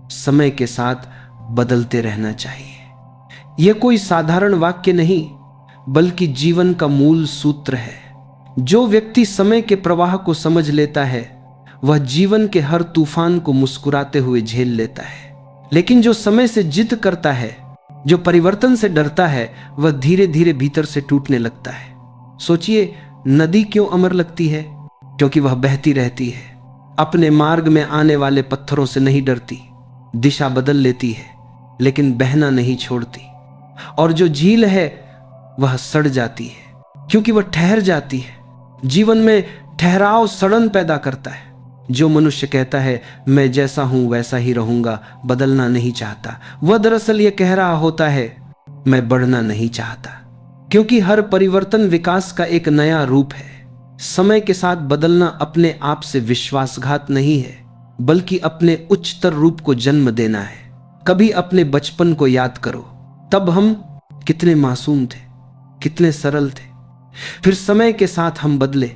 समय के साथ बदलते रहना चाहिए। यह कोई साधारण वाक्य नहीं, बल्कि जीवन का मूल सूत्र है। जो व्यक्ति समय के प्रवाह को समझ लेता है, वह जीवन के हर तूफान को मुस्कुराते हुए झेल लेता है। लेकिन जो समय से जिद करता है, जो परिवर्तन से डरता है, वह धीरे धीरे भीतर से टूटने लगता है। सोचिए, नदी क्यों अमर लगती है? क्योंकि वह बहती रहती है, अपने मार्ग में आने वाले पत्थरों से नहीं डरती, दिशा बदल लेती है लेकिन बहना नहीं छोड़ती। और जो झील है वह सड़ जाती है क्योंकि वह ठहर जाती है। जीवन में ठहराव सड़न पैदा करता है। जो मनुष्य कहता है मैं जैसा हूं वैसा ही रहूंगा, बदलना नहीं चाहता, वह दरअसल यह कह रहा होता है मैं बढ़ना नहीं चाहता। क्योंकि हर परिवर्तन विकास का एक नया रूप है। समय के साथ बदलना अपने आप से विश्वासघात नहीं है, बल्कि अपने उच्चतर रूप को जन्म देना है। कभी अपने बचपन को याद करो, तब हम कितने मासूम थे, कितने सरल थे। फिर समय के साथ हम बदले,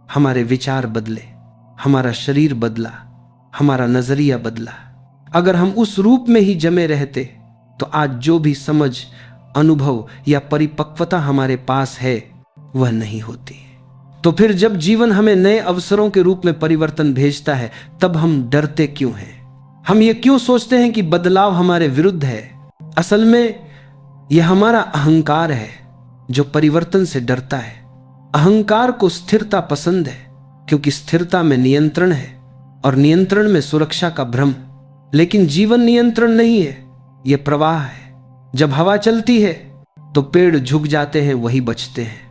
हमारे विचार बदले, हमारा शरीर बदला, हमारा नजरिया बदला। अगर हम उस रूप में ही जमे रहते तो आज जो भी समझ, अनुभव या परिपक्वता हमारे पास है वह नहीं होती। तो फिर जब जीवन हमें नए अवसरों के रूप में परिवर्तन भेजता है, तब हम डरते क्यों हैं? हम ये क्यों सोचते हैं कि बदलाव हमारे विरुद्ध है? असल में यह हमारा अहंकार है जो परिवर्तन से डरता है। अहंकार को स्थिरता पसंद है, क्योंकि स्थिरता में नियंत्रण है और नियंत्रण में सुरक्षा का भ्रम। लेकिन जीवन नियंत्रण नहीं है, यह प्रवाह है। जब हवा चलती है तो पेड़ झुक जाते हैं, वही बचते हैं।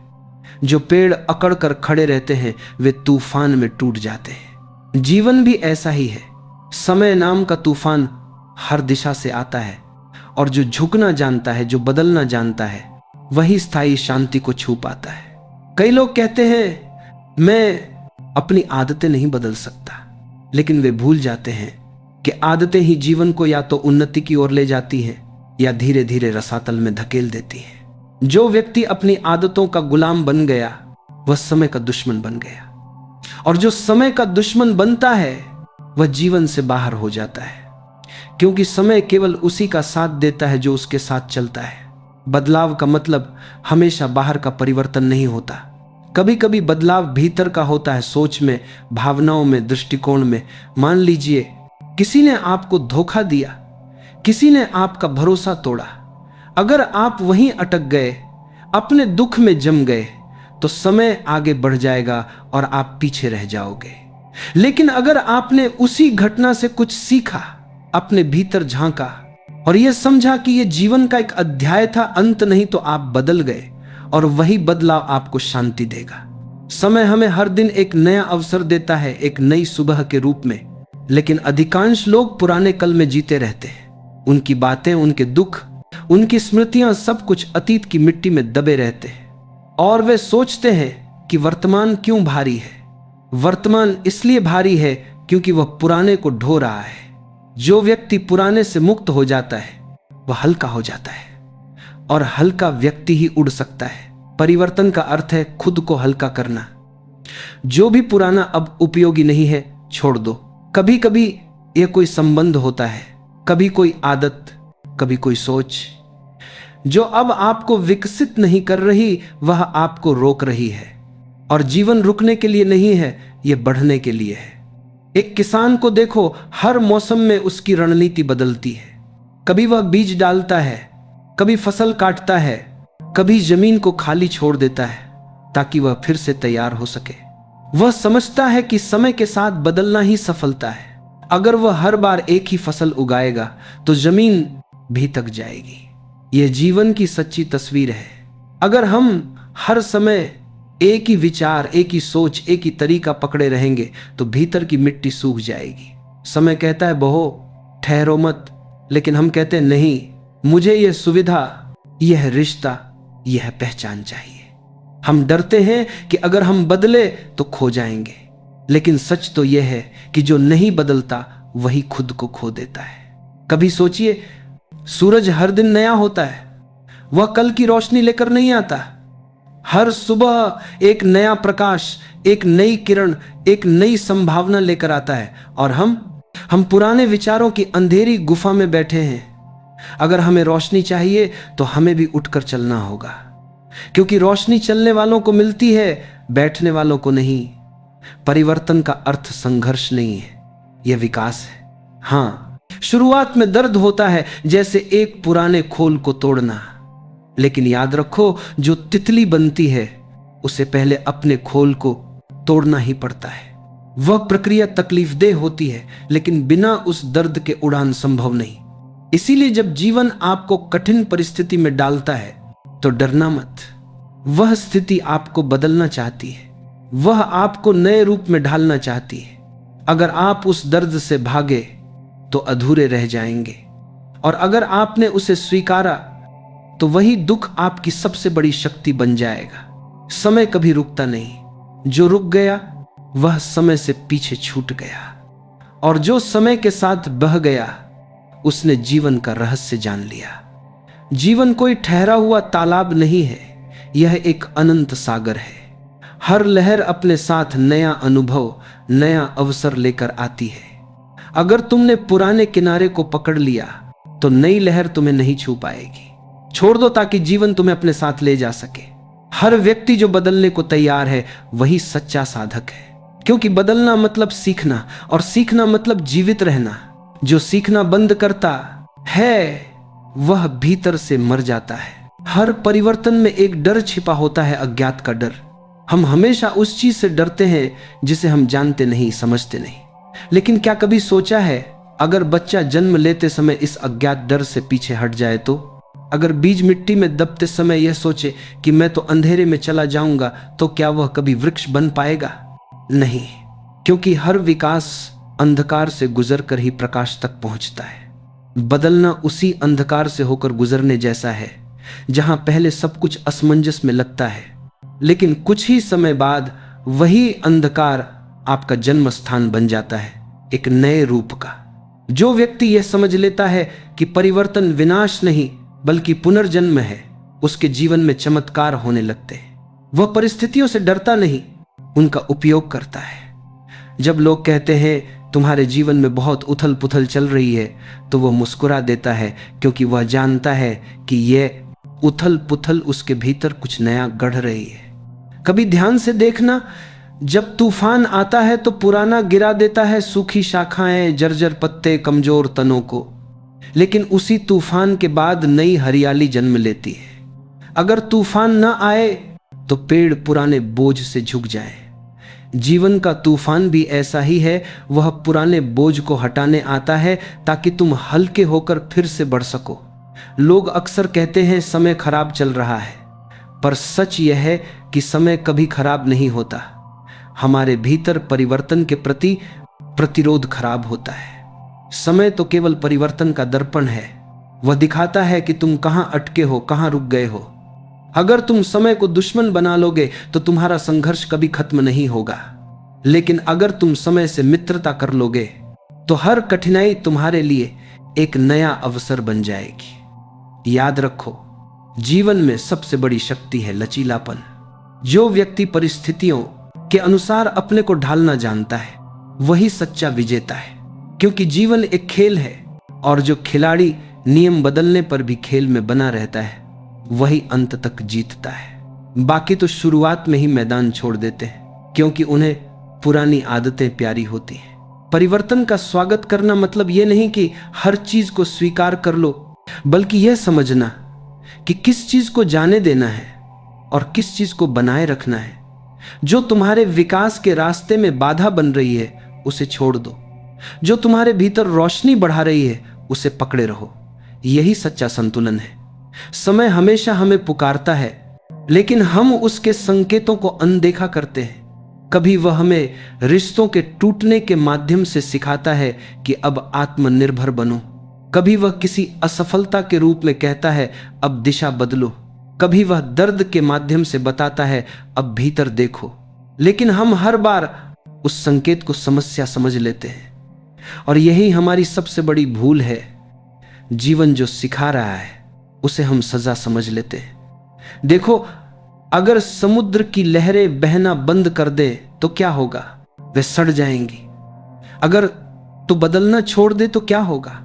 जो पेड़ अकड़ कर खड़े रहते हैं वे तूफान में टूट जाते हैं। जीवन भी ऐसा ही है। समय नाम का तूफान हर दिशा से आता है, और जो झुकना जानता है, जो बदलना जानता है, वही स्थायी शांति को छू पाता है। कई लोग कहते हैं मैं अपनी आदतें नहीं बदल सकता, लेकिन वे भूल जाते हैं कि आदतें ही जीवन को या तो उन्नति की ओर ले जाती हैं या धीरे धीरे रसातल में धकेल देती हैं। जो व्यक्ति अपनी आदतों का गुलाम बन गया वह समय का दुश्मन बन गया, और जो समय का दुश्मन बनता है वह जीवन से बाहर हो जाता है। क्योंकि समय केवल उसी का साथ देता है जो उसके साथ चलता है। बदलाव का मतलब हमेशा बाहर का परिवर्तन नहीं होता। कभी कभी बदलाव भीतर का होता है, सोच में, भावनाओं में, दृष्टिकोण में। मान लीजिए किसी ने आपको धोखा दिया, किसी ने आपका भरोसा तोड़ा। अगर आप वहीं अटक गए, अपने दुख में जम गए, तो समय आगे बढ़ जाएगा और आप पीछे रह जाओगे। लेकिन अगर आपने उसी घटना से कुछ सीखा, अपने भीतर झांका और यह समझा कि यह जीवन का एक अध्याय था, अंत नहीं, तो आप बदल गए, और वही बदलाव आपको शांति देगा। समय हमें हर दिन एक नया अवसर देता है, एक नई सुबह के रूप में। लेकिन अधिकांश लोग पुराने कल में जीते रहते हैं। उनकी बातें, उनके दुख, उनकी स्मृतियां, सब कुछ अतीत की मिट्टी में दबे रहते हैं। और वे सोचते हैं कि वर्तमान क्यों भारी है। वर्तमान इसलिए भारी है क्योंकि वह पुराने को ढो रहा है। जो व्यक्ति पुराने से मुक्त हो जाता है वह हल्का हो जाता है, और हल्का व्यक्ति ही उड़ सकता है। परिवर्तन का अर्थ है खुद को हल्का करना। जो भी पुराना अब उपयोगी नहीं है, छोड़ दो। कभी कभी यह कोई संबंध होता है, कभी कोई आदत, कभी कोई सोच, जो अब आपको विकसित नहीं कर रही, वह आपको रोक रही है। और जीवन रुकने के लिए नहीं है, यह बढ़ने के लिए है। एक किसान को देखो, हर मौसम में उसकी रणनीति बदलती है। कभी वह बीज डालता है, कभी फसल काटता है, कभी जमीन को खाली छोड़ देता है ताकि वह फिर से तैयार हो सके। वह समझता है कि समय के साथ बदलना ही सफलता है। अगर वह हर बार एक ही फसल उगाएगा तो जमीन भी थक जाएगी। यह जीवन की सच्ची तस्वीर है। अगर हम हर समय एक ही विचार, एक ही सोच, एक ही तरीका पकड़े रहेंगे तो भीतर की मिट्टी सूख जाएगी। समय कहता है बहो, ठहरो मत, लेकिन हम कहते हैं नहीं, मुझे यह सुविधा, यह रिश्ता, यह पहचान चाहिए। हम डरते हैं कि अगर हम बदले तो खो जाएंगे, लेकिन सच तो यह है कि जो नहीं बदलता वही खुद को खो देता है। कभी सोचिए, सूरज हर दिन नया होता है, वह कल की रोशनी लेकर नहीं आता। हर सुबह एक नया प्रकाश, एक नई किरण, एक नई संभावना लेकर आता है, और हम हम पुराने विचारों की अंधेरी गुफा में बैठे हैं। अगर हमें रोशनी चाहिए तो हमें भी उठकर चलना होगा, क्योंकि रोशनी चलने वालों को मिलती है, बैठने वालों को नहीं। परिवर्तन का अर्थ संघर्ष नहीं है, यह विकास है। हाँ, शुरुआत में दर्द होता है, जैसे एक पुराने खोल को तोड़ना। लेकिन याद रखो, जो तितली बनती है उसे पहले अपने खोल को तोड़ना ही पड़ता है। वह प्रक्रिया तकलीफदेह होती है, लेकिन बिना उस दर्द के उड़ान संभव नहीं। इसीलिए जब जीवन आपको कठिन परिस्थिति में डालता है तो डरना मत। वह स्थिति आपको बदलना चाहती है, वह आपको नए रूप में ढालना चाहती है। अगर आप उस दर्द से भागे तो अधूरे रह जाएंगे, और अगर आपने उसे स्वीकारा तो वही दुख आपकी सबसे बड़ी शक्ति बन जाएगा। समय कभी रुकता नहीं, जो रुक गया वह समय से पीछे छूट गया, और जो समय के साथ बह गया उसने जीवन का रहस्य जान लिया। जीवन कोई ठहरा हुआ तालाब नहीं है, यह एक अनंत सागर है। हर लहर अपने साथ नया अनुभव, नया अवसर लेकर आती है। अगर तुमने पुराने किनारे को पकड़ लिया तो नई लहर तुम्हें नहीं छू पाएगी। छोड़ दो ताकि जीवन तुम्हें अपने साथ ले जा सके। हर व्यक्ति जो बदलने को तैयार है वही सच्चा साधक है, क्योंकि बदलना मतलब सीखना, और सीखना मतलब जीवित रहना। जो सीखना बंद करता है वह भीतर से मर जाता है। हर परिवर्तन में एक डर छिपा होता है, अज्ञात का डर। हम हमेशा उस चीज से डरते हैं जिसे हम जानते नहीं, समझते नहीं। लेकिन क्या कभी सोचा है, अगर बच्चा जन्म लेते समय इस अज्ञात डर से पीछे हट जाए तो? अगर बीज मिट्टी में दबते समय यह सोचे कि मैं तो अंधेरे में चला जाऊंगा, तो क्या वह कभी वृक्ष बन पाएगा? नहीं, क्योंकि हर विकास अंधकार से गुजरकर ही प्रकाश तक पहुंचता है। बदलना उसी अंधकार से होकर गुजरने जैसा है, जहां पहले सब कुछ असमंजस में लगता है, लेकिन कुछ ही समय बाद वही अंधकार आपका जन्म स्थान बन जाता है, एक नए रूप का। जो व्यक्ति यह समझ लेता है कि परिवर्तन विनाश नहीं बल्कि पुनर्जन्म है, उसके जीवन में चमत्कार होने लगते हैं। वह परिस्थितियों से डरता नहीं, उनका उपयोग करता है। जब लोग कहते हैं तुम्हारे जीवन में बहुत उथल पुथल चल रही है, तो वह मुस्कुरा देता है, क्योंकि वह जानता है कि यह उथल पुथल उसके भीतर कुछ नया गढ़ रही है। कभी ध्यान से देखना, जब तूफान आता है तो पुराना गिरा देता है सूखी शाखाएं, जर्जर पत्ते, कमजोर तनों को, लेकिन उसी तूफान के बाद नई हरियाली जन्म लेती है। अगर तूफान न आए तो पेड़ पुराने बोझ से झुक जाए। जीवन का तूफान भी ऐसा ही है, वह पुराने बोझ को हटाने आता है ताकि तुम हल्के होकर फिर से बढ़ सको। लोग अक्सर कहते हैं समय खराब चल रहा है, पर सच यह है कि समय कभी खराब नहीं होता। हमारे भीतर परिवर्तन के प्रति प्रतिरोध खराब होता है। समय तो केवल परिवर्तन का दर्पण है, वह दिखाता है कि तुम कहां अटके हो, कहां रुक गए हो। अगर तुम समय को दुश्मन बना लोगे तो तुम्हारा संघर्ष कभी खत्म नहीं होगा, लेकिन अगर तुम समय से मित्रता कर लोगे तो हर कठिनाई तुम्हारे लिए एक नया अवसर बन जाएगी। याद रखो, जीवन में सबसे बड़ी शक्ति है लचीलापन। जो व्यक्ति परिस्थितियों के अनुसार अपने को ढालना जानता है वही सच्चा विजेता है, क्योंकि जीवन एक खेल है, और जो खिलाड़ी नियम बदलने पर भी खेल में बना रहता है वही अंत तक जीतता है। बाकी तो शुरुआत में ही मैदान छोड़ देते हैं, क्योंकि उन्हें पुरानी आदतें प्यारी होती हैं। परिवर्तन का स्वागत करना मतलब यह नहीं कि हर चीज को स्वीकार कर लो, बल्कि यह समझना कि किस चीज को जाने देना है और किस चीज को बनाए रखना है। जो तुम्हारे विकास के रास्ते में बाधा बन रही है उसे छोड़ दो, जो तुम्हारे भीतर रोशनी बढ़ा रही है उसे पकड़े रहो। यही सच्चा संतुलन है। समय हमेशा हमें पुकारता है, लेकिन हम उसके संकेतों को अनदेखा करते हैं। कभी वह हमें रिश्तों के टूटने के माध्यम से सिखाता है कि अब आत्मनिर्भर बनो। कभी वह किसी असफलता के रूप में कहता है अब दिशा बदलो। कभी वह दर्द के माध्यम से बताता है अब भीतर देखो। लेकिन हम हर बार उस संकेत को समस्या समझ लेते हैं, और यही हमारी सबसे बड़ी भूल है। जीवन जो सिखा रहा है उसे हम सजा समझ लेते हैं। देखो, अगर समुद्र की लहरें बहना बंद कर दे तो क्या होगा? वे सड़ जाएंगी। अगर तो बदलना छोड़ दे तो क्या होगा?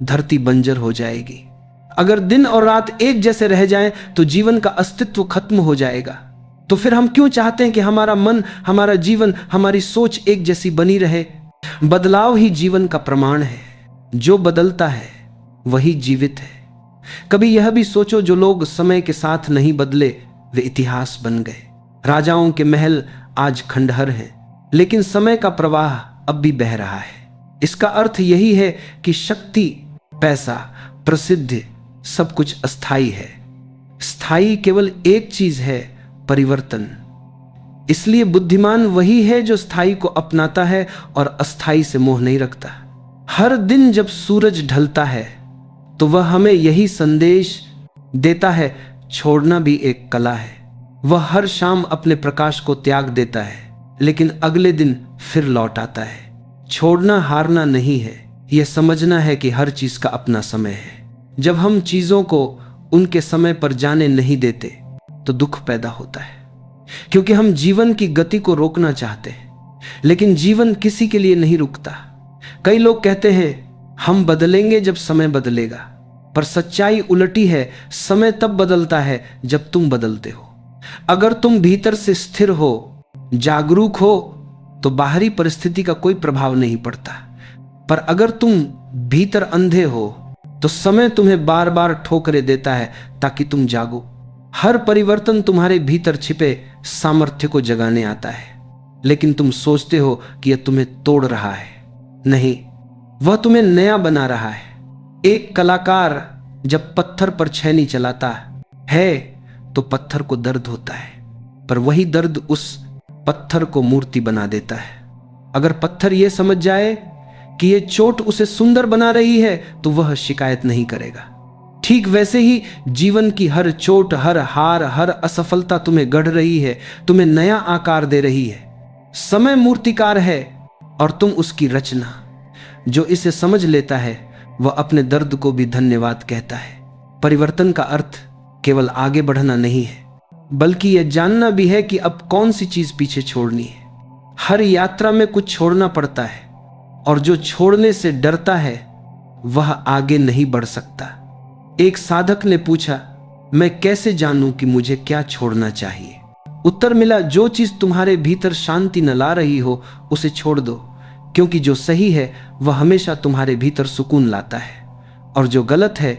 धरती बंजर हो जाएगी। अगर दिन और रात एक जैसे रह जाएं तो जीवन का अस्तित्व खत्म हो जाएगा। तो फिर हम क्यों चाहते हैं कि हमारा मन, हमारा जीवन, हमारी सोच एक जैसी बनी रहे? बदलाव ही जीवन का प्रमाण है। जो बदलता है वही जीवित है। कभी यह भी सोचो, जो लोग समय के साथ नहीं बदले वे इतिहास बन गए। राजाओं के महल आज खंडहर हैं, लेकिन समय का प्रवाह अब भी बह रहा है। इसका अर्थ यही है कि शक्ति, पैसा, प्रसिद्धि सब कुछ अस्थाई है। स्थायी केवल एक चीज है, परिवर्तन। इसलिए बुद्धिमान वही है जो स्थायी को अपनाता है और अस्थायी से मोह नहीं रखता। हर दिन जब सूरज ढलता है तो वह हमें यही संदेश देता है, छोड़ना भी एक कला है। वह हर शाम अपने प्रकाश को त्याग देता है, लेकिन अगले दिन फिर लौट आता है। छोड़ना हारना नहीं है, यह समझना है कि हर चीज का अपना समय है। जब हम चीजों को उनके समय पर जाने नहीं देते तो दुख पैदा होता है, क्योंकि हम जीवन की गति को रोकना चाहते हैं, लेकिन जीवन किसी के लिए नहीं रुकता। कई लोग कहते हैं हम बदलेंगे जब समय बदलेगा, पर सच्चाई उलटी है। समय तब बदलता है जब तुम बदलते हो। अगर तुम भीतर से स्थिर हो, जागरूक हो, तो बाहरी परिस्थिति का कोई प्रभाव नहीं पड़ता। पर अगर तुम भीतर अंधे हो तो समय तुम्हें बार बार ठोकरें देता है ताकि तुम जागो। हर परिवर्तन तुम्हारे भीतर छिपे सामर्थ्य को जगाने आता है, लेकिन तुम सोचते हो कि यह तुम्हें तोड़ रहा है। नहीं, वह तुम्हें नया बना रहा है। एक कलाकार जब पत्थर पर छेनी चलाता है तो पत्थर को दर्द होता है, पर वही दर्द उस पत्थर को मूर्ति बना देता है। अगर पत्थर यह समझ जाए कि यह चोट उसे सुंदर बना रही है तो वह शिकायत नहीं करेगा। ठीक वैसे ही जीवन की हर चोट, हर हार, हर असफलता तुम्हें गढ़ रही है, तुम्हें नया आकार दे रही है। समय मूर्तिकार है और तुम उसकी रचना। जो इसे समझ लेता है वह अपने दर्द को भी धन्यवाद कहता है। परिवर्तन का अर्थ केवल आगे बढ़ना नहीं है, बल्कि यह जानना भी है कि अब कौन सी चीज पीछे छोड़नी है। हर यात्रा में कुछ छोड़ना पड़ता है, और जो छोड़ने से डरता है वह आगे नहीं बढ़ सकता। एक साधक ने पूछा, मैं कैसे जानूं कि मुझे क्या छोड़ना चाहिए? उत्तर मिला, जो चीज तुम्हारे भीतर शांति न ला रही हो उसे छोड़ दो, क्योंकि जो सही है वह हमेशा तुम्हारे भीतर सुकून लाता है, और जो गलत है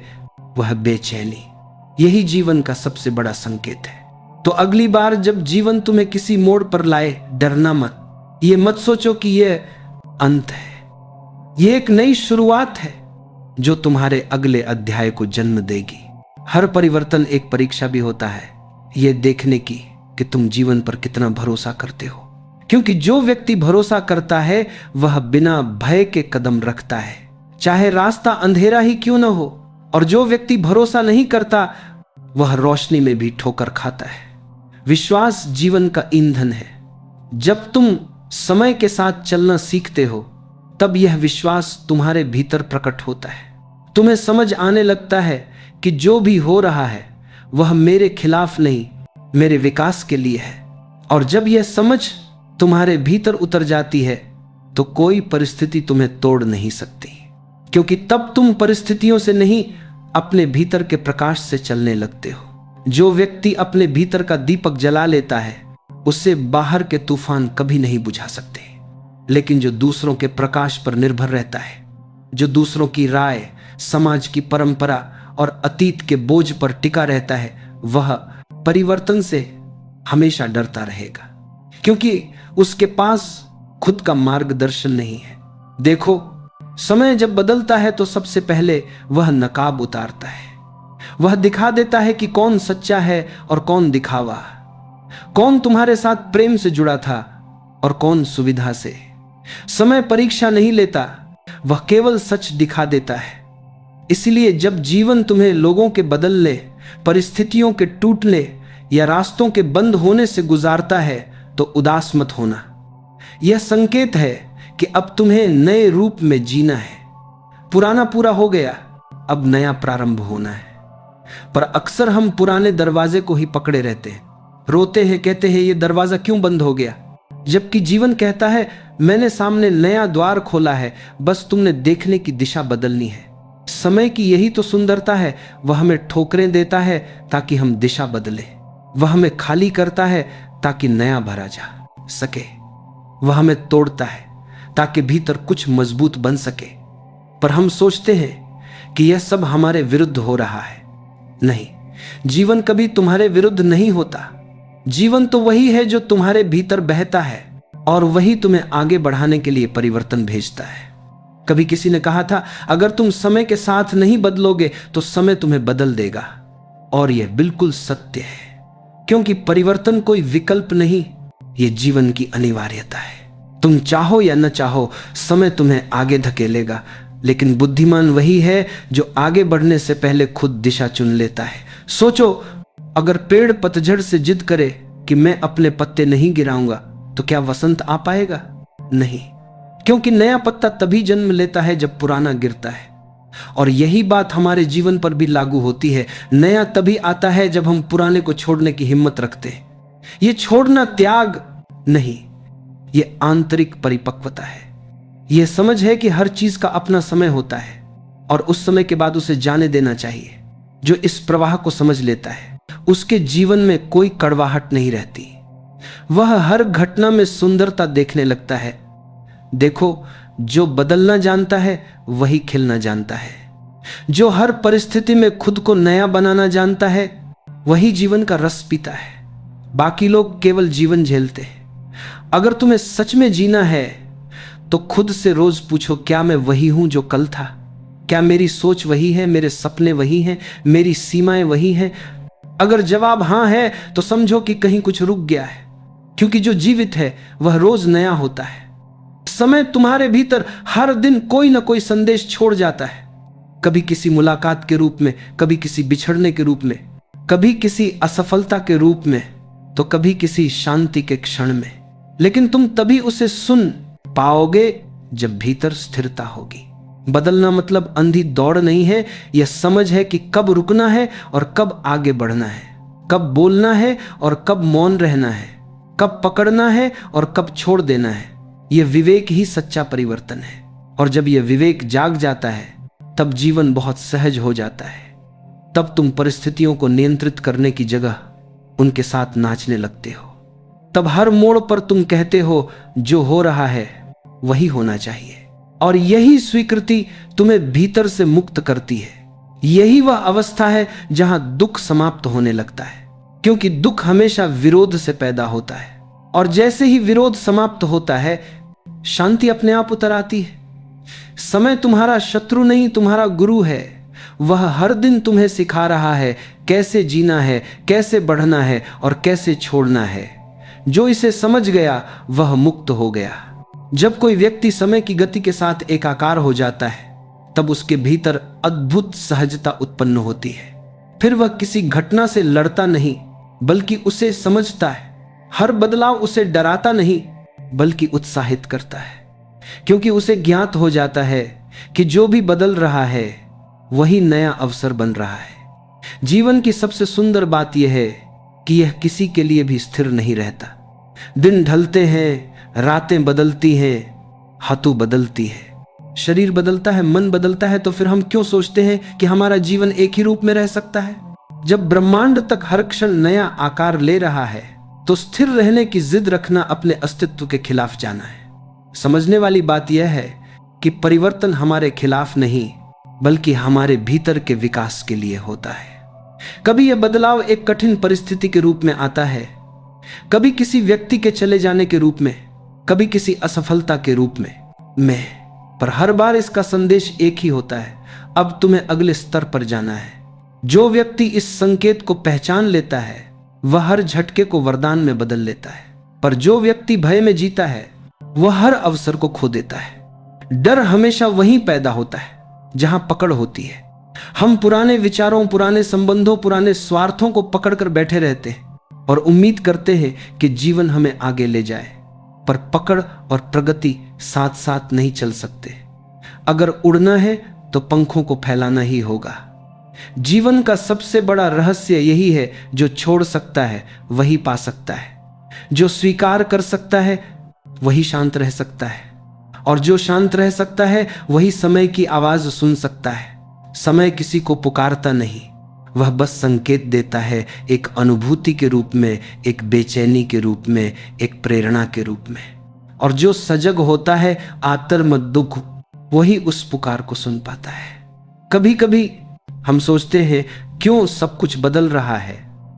वह बेचैनी। यही जीवन का सबसे बड़ा संकेत है। तो अगली बार जब जीवन तुम्हें किसी मोड़ पर लाए, डरना मत। ये मत सोचो कि यह अंत है, यह एक नई शुरुआत है जो तुम्हारे अगले अध्याय को जन्म देगी। हर परिवर्तन एक परीक्षा भी होता है, यह देखने की कि तुम जीवन पर कितना भरोसा करते हो। क्योंकि जो व्यक्ति भरोसा करता है वह बिना भय के कदम रखता है, चाहे रास्ता अंधेरा ही क्यों न हो। और जो व्यक्ति भरोसा नहीं करता वह रोशनी में भी ठोकर खाता है। विश्वास जीवन का ईंधन है। जब तुम समय के साथ चलना सीखते हो तब यह विश्वास तुम्हारे भीतर प्रकट होता है। तुम्हें समझ आने लगता है कि जो भी हो रहा है वह मेरे खिलाफ नहीं, मेरे विकास के लिए है। और जब यह समझ तुम्हारे भीतर उतर जाती है तो कोई परिस्थिति तुम्हें तोड़ नहीं सकती, क्योंकि तब तुम परिस्थितियों से नहीं, अपने भीतर के प्रकाश से चलने लगते हो। जो व्यक्ति अपने भीतर का दीपक जला लेता है उसे बाहर के तूफान कभी नहीं बुझा सकते, लेकिन जो दूसरों के प्रकाश पर निर्भर रहता है, जो दूसरों की राय, समाज की परंपरा और अतीत के बोझ पर टिका रहता है, वह परिवर्तन से हमेशा डरता रहेगा, क्योंकि उसके पास खुद का मार्गदर्शन नहीं है। देखो, समय जब बदलता है तो सबसे पहले वह नकाब उतारता है। वह दिखा देता है कि कौन सच्चा है और कौन दिखावा, कौन तुम्हारे साथ प्रेम से जुड़ा था और कौन सुविधा से। समय परीक्षा नहीं लेता, वह केवल सच दिखा देता है। इसलिए जब जीवन तुम्हें लोगों के बदलने, परिस्थितियों के टूटने या रास्तों के बंद होने से गुजारता है तो उदास मत होना। यह संकेत है कि अब तुम्हें नए रूप में जीना है। पुराना पूरा हो गया, अब नया प्रारंभ होना है। पर अक्सर हम पुराने दरवाजे को ही पकड़े रहते हैं, रोते हैं, कहते हैं ये दरवाजा क्यों बंद हो गया। जबकि जीवन कहता है मैंने सामने नया द्वार खोला है, बस तुमने देखने की दिशा बदलनी है। समय की यही तो सुंदरता है, वह हमें ठोकरें देता है ताकि हम दिशा बदले। वह हमें खाली करता है ताकि नया भरा जा सके। वह हमें तोड़ता है ताकि भीतर कुछ मजबूत बन सके। पर हम सोचते हैं कि यह सब हमारे विरुद्ध हो रहा है। नहीं, जीवन कभी तुम्हारे विरुद्ध नहीं होता। जीवन तो वही है जो तुम्हारे भीतर बहता है और वही तुम्हें आगे बढ़ाने के लिए परिवर्तन भेजता है। कभी किसी ने कहा था, अगर तुम समय के साथ नहीं बदलोगे तो समय तुम्हें बदल देगा। और यह बिल्कुल सत्य है, क्योंकि परिवर्तन कोई विकल्प नहीं, यह जीवन की अनिवार्यता है। तुम चाहो या न चाहो, समय तुम्हें आगे धकेलेगा, लेकिन बुद्धिमान वही है जो आगे बढ़ने से पहले खुद दिशा चुन लेता है। सोचो, अगर पेड़ पतझड़ से जिद करे कि मैं अपने पत्ते नहीं गिराऊंगा, तो क्या वसंत आ पाएगा? नहीं, क्योंकि नया पत्ता तभी जन्म लेता है जब पुराना गिरता है। और यही बात हमारे जीवन पर भी लागू होती है। नया तभी आता है जब हम पुराने को छोड़ने की हिम्मत रखते हैं। यह छोड़ना त्याग नहीं, यह आंतरिक परिपक्वता है। यह समझ है कि हर चीज का अपना समय होता है और उस समय के बाद उसे जाने देना चाहिए। जो इस प्रवाह को समझ लेता है, उसके जीवन में कोई कड़वाहट नहीं रहती। वह हर घटना में सुंदरता देखने लगता है। देखो, जो बदलना जानता है वही खिलना जानता है। जो हर परिस्थिति में खुद को नया बनाना जानता है वही जीवन का रस पीता है। बाकी लोग केवल जीवन झेलते हैं। अगर तुम्हें सच में जीना है तो खुद से रोज पूछो, क्या मैं वही हूं जो कल था? क्या मेरी सोच वही है, मेरे सपने वही हैं, मेरी सीमाएं वही हैं? अगर जवाब हां है तो समझो कि कहीं कुछ रुक गया है, क्योंकि जो जीवित है वह रोज नया होता है। समय तुम्हारे भीतर हर दिन कोई ना कोई संदेश छोड़ जाता है, कभी किसी मुलाकात के रूप में, कभी किसी बिछड़ने के रूप में, कभी किसी असफलता के रूप में, तो कभी किसी शांति के क्षण में। लेकिन तुम तभी उसे सुन पाओगे जब भीतर स्थिरता होगी। बदलना मतलब अंधी दौड़ नहीं है, यह समझ है कि कब रुकना है और कब आगे बढ़ना है, कब बोलना है और कब मौन रहना है, कब पकड़ना है और कब छोड़ देना है। यह विवेक ही सच्चा परिवर्तन है। और जब यह विवेक जाग जाता है तब जीवन बहुत सहज हो जाता है। तब तुम परिस्थितियों को नियंत्रित करने की जगह उनके साथ नाचने लगते हो। तब हर मोड़ पर तुम कहते हो, जो हो रहा है वही होना चाहिए। और यही स्वीकृति तुम्हें भीतर से मुक्त करती है। यही वह अवस्था है जहां दुख समाप्त होने लगता है, क्योंकि दुख हमेशा विरोध से पैदा होता है। और जैसे ही विरोध समाप्त होता है, शांति अपने आप उतर आती है। समय तुम्हारा शत्रु नहीं, तुम्हारा गुरु है। वह हर दिन तुम्हें सिखा रहा है कैसे जीना है, कैसे बढ़ना है और कैसे छोड़ना है। जो इसे समझ गया वह मुक्त हो गया। जब कोई व्यक्ति समय की गति के साथ एकाकार हो जाता है, तब उसके भीतर अद्भुत सहजता उत्पन्न होती है। फिर वह किसी घटना से लड़ता नहीं, बल्कि उसे समझता है। हर बदलाव उसे डराता नहीं, बल्कि उत्साहित करता है, क्योंकि उसे ज्ञात हो जाता है कि जो भी बदल रहा है वही नया अवसर बन रहा है। जीवन की सबसे सुंदर बात यह है कि यह किसी के लिए भी स्थिर नहीं रहता। दिन ढलते हैं, रातें बदलती हैं, ऋतु बदलती है, शरीर बदलता है, मन बदलता है। तो फिर हम क्यों सोचते हैं कि हमारा जीवन एक ही रूप में रह सकता है? जब ब्रह्मांड तक हर क्षण नया आकार ले रहा है, तो स्थिर रहने की जिद रखना अपने अस्तित्व के खिलाफ जाना है। समझने वाली बात यह है कि परिवर्तन हमारे खिलाफ नहीं, बल्कि हमारे भीतर के विकास के लिए होता है। कभी यह बदलाव एक कठिन परिस्थिति के रूप में आता है, कभी किसी व्यक्ति के चले जाने के रूप में, कभी किसी असफलता के रूप में पर हर बार इसका संदेश एक ही होता है, अब तुम्हें अगले स्तर पर जाना है। जो व्यक्ति इस संकेत को पहचान लेता है वह हर झटके को वरदान में बदल लेता है, पर जो व्यक्ति भय में जीता है वह हर अवसर को खो देता है। डर हमेशा वहीं पैदा होता है जहां पकड़ होती है। हम पुराने विचारों, पुराने संबंधों, पुराने स्वार्थों को पकड़कर बैठे रहते हैं और उम्मीद करते हैं कि जीवन हमें आगे ले जाए, पर पकड़ और प्रगति साथ साथ नहीं चल सकते। अगर उड़ना है तो पंखों को फैलाना ही होगा। जीवन का सबसे बड़ा रहस्य यही है, जो छोड़ सकता है वही पा सकता है, जो स्वीकार कर सकता है वही शांत रह सकता है, और जो शांत रह सकता है वही समय की आवाज सुन सकता है। समय किसी को पुकारता नहीं, वह बस संकेत देता है, एक अनुभूति के रूप में, एक बेचैनी के रूप में, एक प्रेरणा के रूप में। और जो सजग होता है आतर्म दुख, वही उस पुकार को सुन पाता है। कभी कभी हम सोचते हैं क्यों सब कुछ बदल रहा है,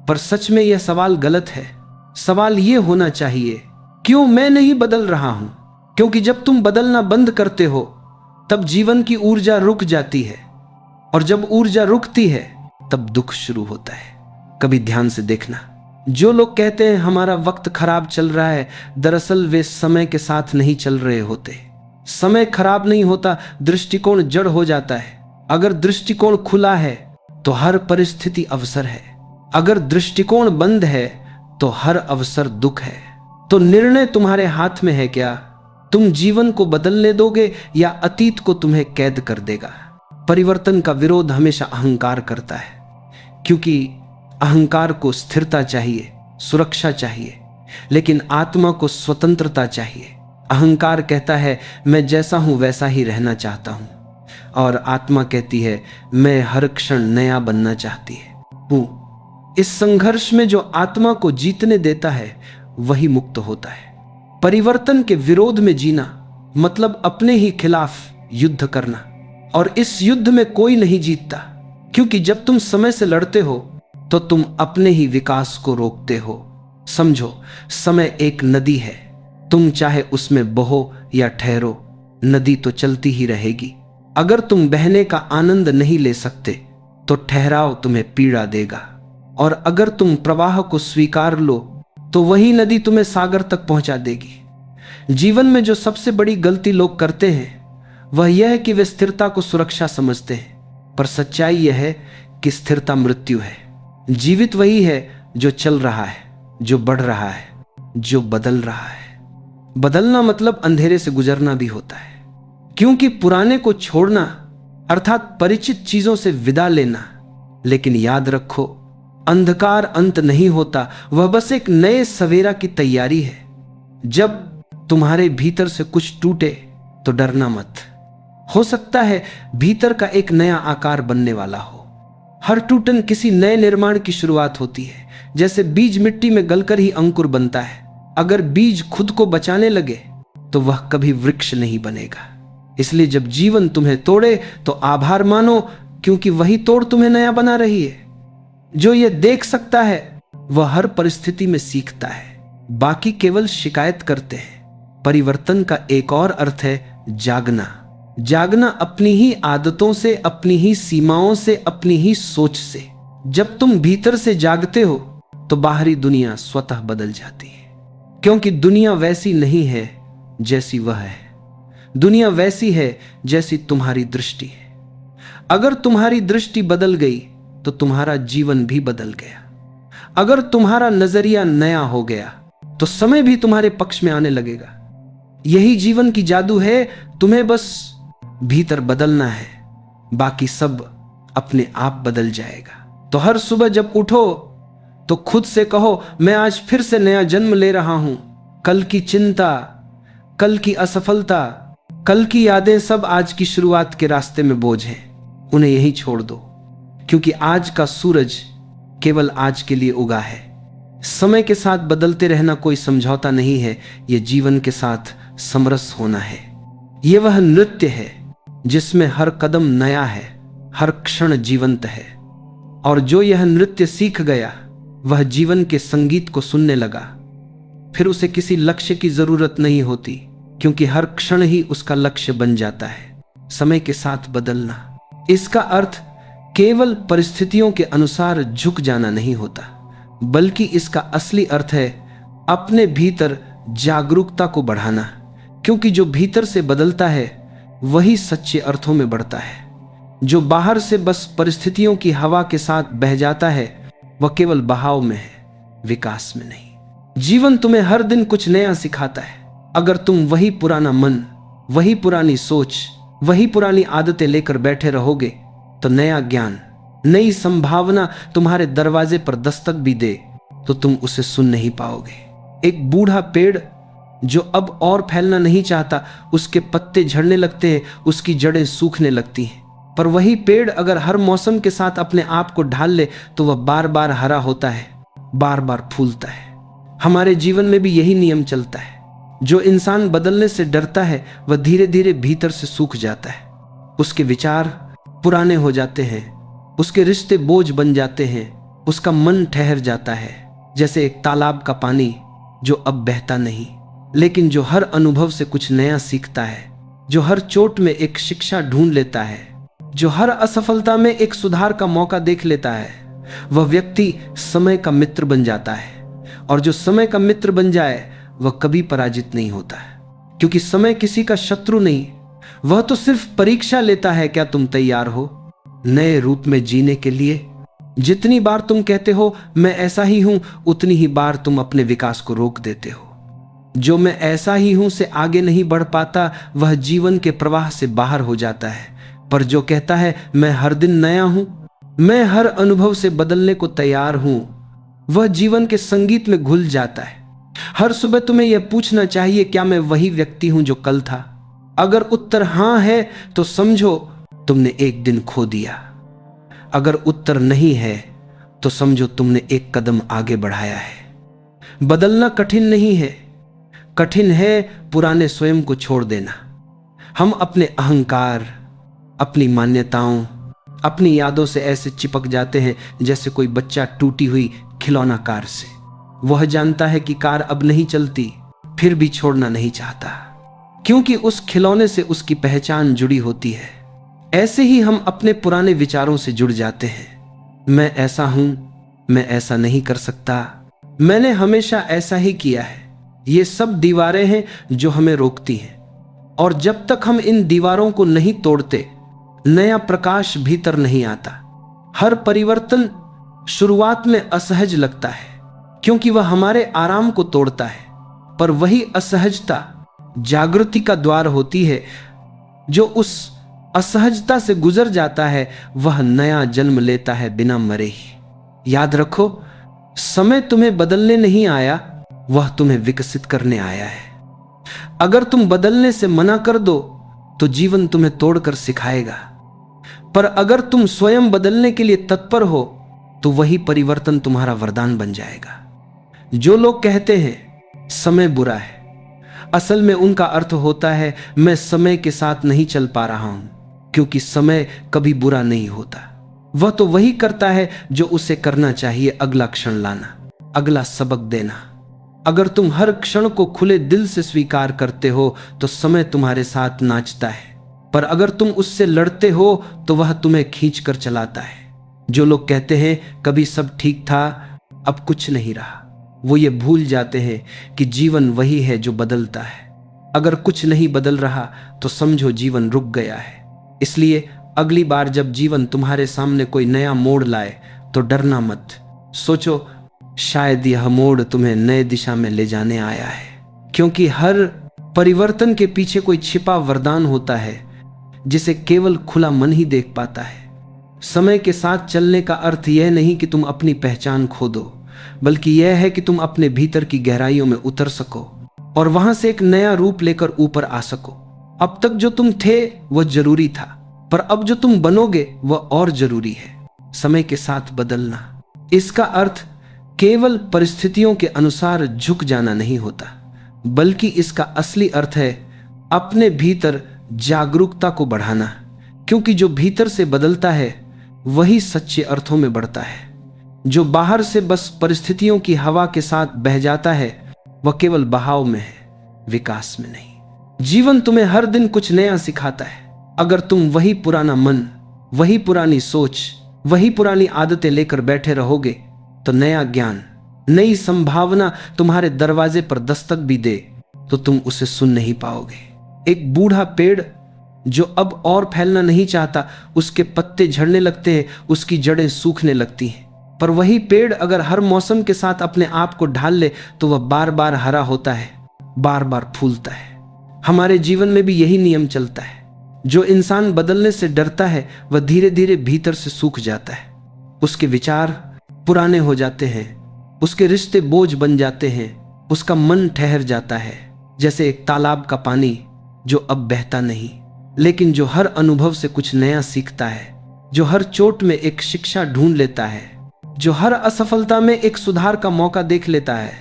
पर सच में यह सवाल गलत है। सवाल यह होना चाहिए, क्यों मैं नहीं बदल रहा हूं? क्योंकि जब तुम बदलना बंद करते हो तब जीवन की ऊर्जा रुक जाती है, और जब ऊर्जा रुकती है तब दुख शुरू होता है। कभी ध्यान से देखना, जो लोग कहते हैं हमारा वक्त खराब चल रहा है, दरअसल वे समय के साथ नहीं चल रहे होते। समय खराब नहीं होता, दृष्टिकोण जड़ हो जाता है। अगर दृष्टिकोण खुला है तो हर परिस्थिति अवसर है, अगर दृष्टिकोण बंद है तो हर अवसर दुख है। तो निर्णय तुम्हारे हाथ में है क्या? तुम जीवन को बदलने दोगे या अतीत को तुम्हें कैद कर देगा? परिवर्तन का विरोध हमेशा अहंकार करता है, क्योंकि अहंकार को स्थिरता चाहिए, सुरक्षा चाहिए, लेकिन आत्मा को स्वतंत्रता चाहिए। अहंकार कहता है मैं जैसा हूं वैसा ही रहना चाहता हूं, और आत्मा कहती है मैं हर क्षण नया बनना चाहती हूं। इस संघर्ष में जो आत्मा को जीतने देता है वही मुक्त होता है। परिवर्तन के विरोध में जीना मतलब अपने ही खिलाफ युद्ध करना, और इस युद्ध में कोई नहीं जीतता, क्योंकि जब तुम समय से लड़ते हो तो तुम अपने ही विकास को रोकते हो। समझो, समय एक नदी है, तुम चाहे उसमें बहो या ठहरो, नदी तो चलती ही रहेगी। अगर तुम बहने का आनंद नहीं ले सकते तो ठहराव तुम्हें पीड़ा देगा, और अगर तुम प्रवाह को स्वीकार लो तो वही नदी तुम्हें सागर तक पहुंचा देगी। जीवन में जो सबसे बड़ी गलती लोग करते हैं वह यह है कि वे स्थिरता को सुरक्षा समझते हैं, पर सच्चाई यह है कि स्थिरता मृत्यु है। जीवित वही है जो चल रहा है, जो बढ़ रहा है, जो बदल रहा है। बदलना मतलब अंधेरे से गुजरना भी होता है, क्योंकि पुराने को छोड़ना अर्थात परिचित चीजों से विदा लेना। लेकिन याद रखो, अंधकार अंत नहीं होता, वह बस एक नए सवेरा की तैयारी है। जब तुम्हारे भीतर से कुछ टूटे तो डरना मत, हो सकता है भीतर का एक नया आकार बनने वाला हो। हर टूटन किसी नए निर्माण की शुरुआत होती है। जैसे बीज मिट्टी में गलकर ही अंकुर बनता है। अगर बीज खुद को बचाने लगे तो वह कभी वृक्ष नहीं बनेगा। इसलिए जब जीवन तुम्हें तोड़े तो आभार मानो, क्योंकि वही तोड़ तुम्हें नया बना रही है। जो ये देख सकता है वह हर परिस्थिति में सीखता है, बाकी केवल शिकायत करते हैं। परिवर्तन का एक और अर्थ है जागना। जागना अपनी ही आदतों से, अपनी ही सीमाओं से, अपनी ही सोच से। जब तुम भीतर से जागते हो तो बाहरी दुनिया स्वतः बदल जाती है, क्योंकि दुनिया वैसी नहीं है जैसी वह है। दुनिया वैसी है जैसी तुम्हारी दृष्टि है। अगर तुम्हारी दृष्टि बदल गई तो तुम्हारा जीवन भी बदल गया। अगर तुम्हारा नजरिया नया हो गया तो समय भी तुम्हारे पक्ष में आने लगेगा। यही जीवन की जादू है। तुम्हें बस भीतर बदलना है, बाकी सब अपने आप बदल जाएगा। तो हर सुबह जब उठो तो खुद से कहो, मैं आज फिर से नया जन्म ले रहा हूं। कल की चिंता, कल की असफलता, कल की यादें सब आज की शुरुआत के रास्ते में बोझ हैं, उन्हें यहीं छोड़ दो, क्योंकि आज का सूरज केवल आज के लिए उगा है। समय के साथ बदलते रहना कोई समझौता नहीं है, यह जीवन के साथ समरस होना है। यह वह नृत्य है जिसमें हर कदम नया है, हर क्षण जीवंत है। और जो यह नृत्य सीख गया वह जीवन के संगीत को सुनने लगा। फिर उसे किसी लक्ष्य की जरूरत नहीं होती, क्योंकि हर क्षण ही उसका लक्ष्य बन जाता है। समय के साथ बदलना, इसका अर्थ केवल परिस्थितियों के अनुसार झुक जाना नहीं होता, बल्कि इसका असली अर्थ है अपने भीतर जागरूकता को बढ़ाना। क्योंकि जो भीतर से बदलता है वही सच्चे अर्थों में बढ़ता है। जो बाहर से बस परिस्थितियों की हवा के साथ बह जाता है वह केवल बहाव में है, विकास में नहीं। जीवन तुम्हें हर दिन कुछ नया सिखाता है। अगर तुम वही पुराना मन, वही पुरानी सोच, वही पुरानी आदतें लेकर बैठे रहोगे तो नया ज्ञान, नई संभावना तुम्हारे दरवाजे पर दस्तक भी दे तो तुम उसे सुन नहीं पाओगे। एक बूढ़ा पेड़ जो अब और फैलना नहीं चाहता, उसके पत्ते झड़ने लगते हैं, उसकी जड़ें सूखने लगती हैं। पर वही पेड़ अगर हर मौसम के साथ अपने आप को ढाल ले तो वह बार बार हरा होता है, बार बार फूलता है। हमारे जीवन में भी यही नियम चलता है। जो इंसान बदलने से डरता है वह धीरे धीरे भीतर से सूख जाता है। उसके विचार पुराने हो जाते हैं, उसके रिश्ते बोझ बन जाते हैं, उसका मन ठहर जाता है, जैसे एक तालाब का पानी जो अब बहता नहीं, लेकिन जो हर अनुभव से कुछ नया सीखता है, जो हर चोट में एक शिक्षा ढूंढ लेता है, जो हर असफलता में एक सुधार का मौका देख लेता है। वह व्यक्ति समय का मित्र बन जाता है। और जो समय का मित्र बन जाए वह कभी पराजित नहीं होता है, क्योंकि समय किसी का शत्रु नहीं, वह तो सिर्फ परीक्षा लेता है क्या तुम तैयार हो नए रूप में जीने के लिए। जितनी बार तुम कहते हो मैं ऐसा ही हूं, उतनी ही बार तुम अपने विकास को रोक देते हो। जो मैं ऐसा ही हूं से आगे नहीं बढ़ पाता, वह जीवन के प्रवाह से बाहर हो जाता है। पर जो कहता है मैं हर दिन नया हूं, मैं हर अनुभव से बदलने को तैयार हूं, वह जीवन के संगीत में घुल जाता है। हर सुबह तुम्हें यह पूछना चाहिए, क्या मैं वही व्यक्ति हूं जो कल था? अगर उत्तर हां है तो समझो तुमने एक दिन खो दिया। अगर उत्तर नहीं है तो समझो तुमने एक कदम आगे बढ़ाया है। बदलना कठिन नहीं है, कठिन है पुराने स्वयं को छोड़ देना। हम अपने अहंकार, अपनी मान्यताओं, अपनी यादों से ऐसे चिपक जाते हैं जैसे कोई बच्चा टूटी हुई खिलौना कार से। वह जानता है कि कार अब नहीं चलती, फिर भी छोड़ना नहीं चाहता, क्योंकि उस खिलौने से उसकी पहचान जुड़ी होती है। ऐसे ही हम अपने पुराने विचारों से जुड़ जाते हैं। मैं ऐसा हूं, मैं ऐसा नहीं कर सकता, मैंने हमेशा ऐसा ही किया है। ये सब दीवारें हैं जो हमें रोकती हैं। और जब तक हम इन दीवारों को नहीं तोड़ते, नया प्रकाश भीतर नहीं आता। हर परिवर्तन शुरुआत में असहज लगता है, क्योंकि वह हमारे आराम को तोड़ता है। पर वही असहजता जागृति का द्वार होती है। जो उस असहजता से गुजर जाता है वह नया जन्म लेता है बिना मरे ही। याद रखो, समय तुम्हें बदलने नहीं आया, वह तुम्हें विकसित करने आया है। अगर तुम बदलने से मना कर दो तो जीवन तुम्हें तोड़कर सिखाएगा। पर अगर तुम स्वयं बदलने के लिए तत्पर हो तो वही परिवर्तन तुम्हारा वरदान बन जाएगा। जो लोग कहते हैं समय बुरा है, असल में उनका अर्थ होता है मैं समय के साथ नहीं चल पा रहा हूं, क्योंकि समय कभी बुरा नहीं होता। वह तो वही करता है जो उसे करना चाहिए, अगला क्षण लाना, अगला सबक देना। अगर तुम हर क्षण को खुले दिल से स्वीकार करते हो तो समय तुम्हारे साथ नाचता है। पर अगर तुम उससे लड़ते हो तो वह तुम्हें खींच कर चलाता है। जो लोग कहते हैं कभी सब ठीक था, अब कुछ नहीं रहा, वो ये भूल जाते हैं कि जीवन वही है जो बदलता है। अगर कुछ नहीं बदल रहा तो समझो जीवन रुक गया है। इसलिए अगली बार जब जीवन तुम्हारे सामने कोई नया मोड़ लाए तो डरना मत। सोचो, शायद यह मोड़ तुम्हें नए दिशा में ले जाने आया है, क्योंकि हर परिवर्तन के पीछे कोई छिपा वरदान होता है जिसे केवल खुला मन ही देख पाता है। समय के साथ चलने का अर्थ यह नहीं कि तुम अपनी पहचान खो दो, बल्कि यह है कि तुम अपने भीतर की गहराइयों में उतर सको और वहां से एक नया रूप लेकर ऊपर आ सको। अब तक जो तुम थे वह जरूरी था, पर अब जो तुम बनोगे वह और जरूरी है। समय के साथ बदलना, इसका अर्थ केवल परिस्थितियों के अनुसार झुक जाना नहीं होता, बल्कि इसका असली अर्थ है अपने भीतर जागरूकता को बढ़ाना। क्योंकि जो भीतर से बदलता है वही सच्चे अर्थों में बढ़ता है। जो बाहर से बस परिस्थितियों की हवा के साथ बह जाता है वह केवल बहाव में है, विकास में नहीं। जीवन तुम्हें हर दिन कुछ नया सिखाता है। अगर तुम वही पुराना मन, वही पुरानी सोच, वही पुरानी आदतें लेकर बैठे रहोगे तो नया ज्ञान, नई संभावना तुम्हारे दरवाजे पर दस्तक भी दे तो तुम उसे सुन नहीं पाओगे। एक बूढ़ा पेड़ जो अब और फैलना नहीं चाहता, उसके पत्ते झड़ने लगते हैं, उसकी जड़ें सूखने लगती हैं। पर वही पेड़ अगर हर मौसम के साथ अपने आप को ढाल ले तो वह बार बार हरा होता है, बार बार फूलता है। हमारे जीवन में भी यही नियम चलता है। जो इंसान बदलने से डरता है वह धीरे धीरे भीतर से सूख जाता है। उसके विचार पुराने हो जाते हैं, उसके रिश्ते बोझ बन जाते हैं, उसका मन ठहर जाता है, जैसे एक तालाब का पानी जो अब बहता नहीं, लेकिन जो हर अनुभव से कुछ नया सीखता है, जो हर चोट में एक शिक्षा ढूंढ लेता है, जो हर असफलता में एक सुधार का मौका देख लेता है,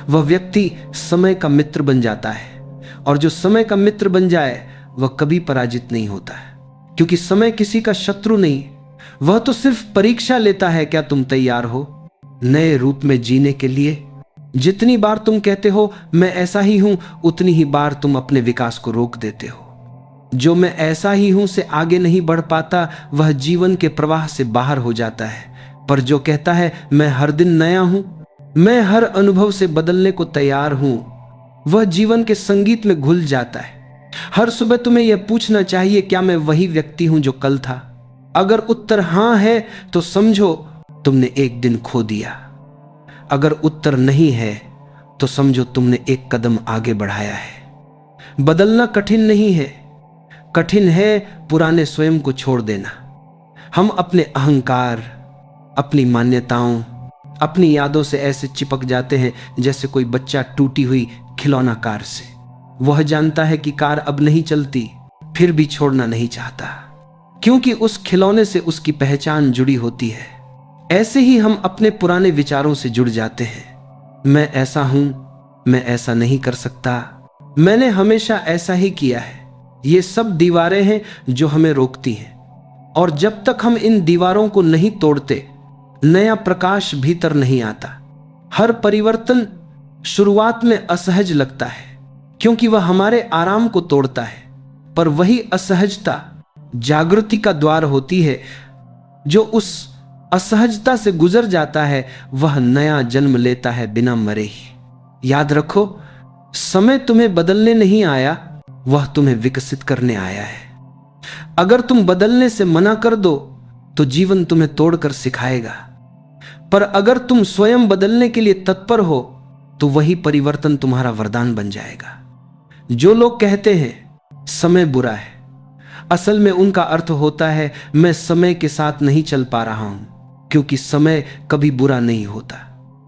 वह व्यक्ति समय का मित्र बन जाता है। और जो समय का मित्र बन जाए वह कभी पराजित नहीं होता है, क्योंकि समय किसी का शत्रु नहीं, वह तो सिर्फ परीक्षा लेता है क्या तुम तैयार हो नए रूप में जीने के लिए। जितनी बार तुम कहते हो मैं ऐसा ही हूं, उतनी ही बार तुम अपने विकास को रोक देते हो। जो मैं ऐसा ही हूं से आगे नहीं बढ़ पाता, वह जीवन के प्रवाह से बाहर हो जाता है। पर जो कहता है मैं हर दिन नया हूं, मैं हर अनुभव से बदलने को तैयार हूं, वह जीवन के संगीत में घुल जाता है। हर सुबह तुम्हें यह पूछना चाहिए, क्या मैं वही व्यक्ति हूं जो कल था? अगर उत्तर हां है तो समझो तुमने एक दिन खो दिया। अगर उत्तर नहीं है तो समझो तुमने एक कदम आगे बढ़ाया है। बदलना कठिन नहीं है, कठिन है पुराने स्वयं को छोड़ देना। हम अपने अहंकार, अपनी मान्यताओं, अपनी यादों से ऐसे चिपक जाते हैं जैसे कोई बच्चा टूटी हुई खिलौना कार से। वह जानता है कि कार अब नहीं चलती, फिर भी छोड़ना नहीं चाहता, क्योंकि उस खिलौने से उसकी पहचान जुड़ी होती है। ऐसे ही हम अपने पुराने विचारों से जुड़ जाते हैं। मैं ऐसा हूं, मैं ऐसा नहीं कर सकता, मैंने हमेशा ऐसा ही किया है। ये सब दीवारें हैं जो हमें रोकती हैं, और जब तक हम इन दीवारों को नहीं तोड़ते, नया प्रकाश भीतर नहीं आता। हर परिवर्तन शुरुआत में असहज लगता है, क्योंकि वह हमारे आराम को तोड़ता है, पर वही असहजता जागृति का द्वार होती है। जो उस असहजता से गुजर जाता है वह नया जन्म लेता है बिना मरे ही। याद रखो, समय तुम्हें बदलने नहीं आया, वह तुम्हें विकसित करने आया है। अगर तुम बदलने से मना कर दो तो जीवन तुम्हें तोड़कर सिखाएगा, पर अगर तुम स्वयं बदलने के लिए तत्पर हो तो वही परिवर्तन तुम्हारा वरदान बन जाएगा। जो लोग कहते हैं समय बुरा है, असल में उनका अर्थ होता है मैं समय के साथ नहीं चल पा रहा हूं, क्योंकि समय कभी बुरा नहीं होता।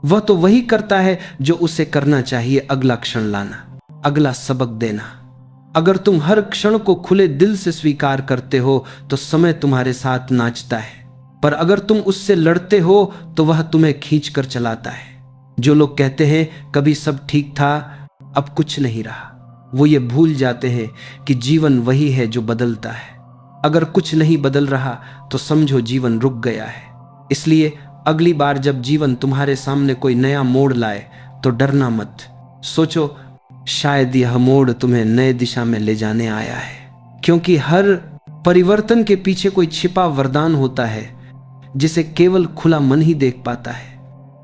वह तो वही करता है जो उसे करना चाहिए, अगला क्षण लाना, अगला सबक देना। अगर तुम हर क्षण को खुले दिल से स्वीकार करते हो तो समय तुम्हारे साथ नाचता है, पर अगर तुम उससे लड़ते हो तो वह तुम्हें खींच कर चलाता है। जो लोग कहते हैं कभी सब ठीक था, अब कुछ नहीं रहा, वो ये भूल जाते हैं कि जीवन वही है जो बदलता है। अगर कुछ नहीं बदल रहा तो समझो जीवन रुक गया है। इसलिए अगली बार जब जीवन तुम्हारे सामने कोई नया मोड़ लाए तो डरना मत। सोचो शायद यह मोड़ तुम्हें नए दिशा में ले जाने आया है, क्योंकि हर परिवर्तन के पीछे कोई छिपा वरदान होता है जिसे केवल खुला मन ही देख पाता है।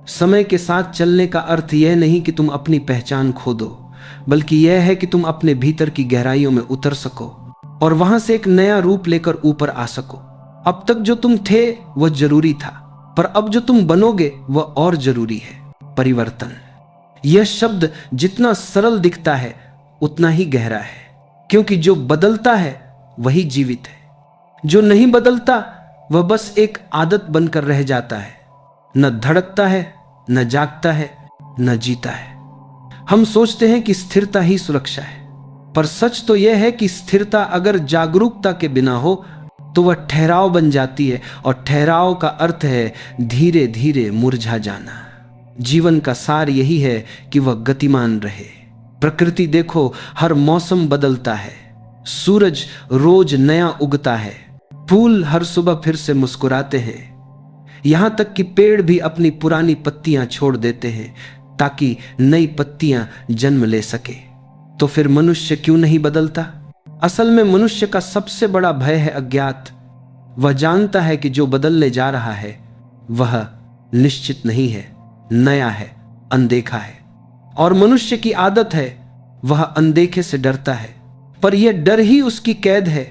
समय के साथ चलने का अर्थ यह नहीं कि तुम अपनी पहचान खो दो, बल्कि यह है कि तुम अपने भीतर की गहराइयों में उतर सको और वहां से एक नया रूप लेकर ऊपर आ सको। अब तक जो तुम थे वह जरूरी था, पर अब जो तुम बनोगे वह और जरूरी है, परिवर्तन। यह शब्द जितना सरल दिखता है उतना ही गहरा है, क्योंकि जो बदलता है वही जीवित है। जो नहीं बदलता वह बस एक आदत बनकर रह जाता है, न धड़कता है, न जागता है, न जीता है। हम सोचते हैं कि स्थिरता ही सुरक्षा है, पर सच तो यह है कि स्थिरता अगर जागरूकता के बिना हो तो वह ठहराव बन जाती है, और ठहराव का अर्थ है धीरे धीरे मुरझा जाना। जीवन का सार यही है कि वह गतिमान रहे। प्रकृति देखो, हर मौसम बदलता है, सूरज रोज नया उगता है, फूल हर सुबह फिर से मुस्कुराते हैं, यहां तक कि पेड़ भी अपनी पुरानी पत्तियां छोड़ देते हैं ताकि नई पत्तियां जन्म ले सके। तो फिर मनुष्य क्यों नहीं बदलता? असल में मनुष्य का सबसे बड़ा भय है अज्ञात। वह जानता है कि जो बदलने जा रहा है वह निश्चित नहीं है, नया है, अनदेखा है, और मनुष्य की आदत है वह अनदेखे से डरता है। पर यह डर ही उसकी कैद है।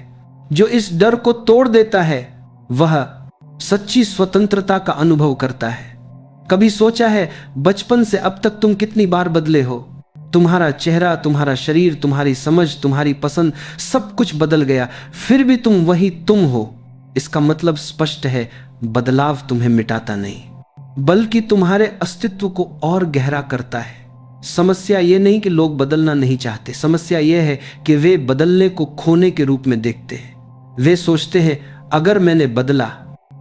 जो इस डर को तोड़ देता है वह सच्ची स्वतंत्रता का अनुभव करता है। कभी सोचा है बचपन से अब तक तुम कितनी बार बदले हो? तुम्हारा चेहरा, तुम्हारा शरीर, तुम्हारी समझ, तुम्हारी पसंद, सब कुछ बदल गया, फिर भी तुम वही तुम हो। इसका मतलब स्पष्ट है, बदलाव तुम्हें मिटाता नहीं, बल्कि तुम्हारे अस्तित्व को और गहरा करता है। समस्या ये नहीं कि लोग बदलना नहीं चाहते, समस्या ये है कि वे बदलने को खोने के रूप में देखते हैं। वे सोचते हैं अगर मैंने बदला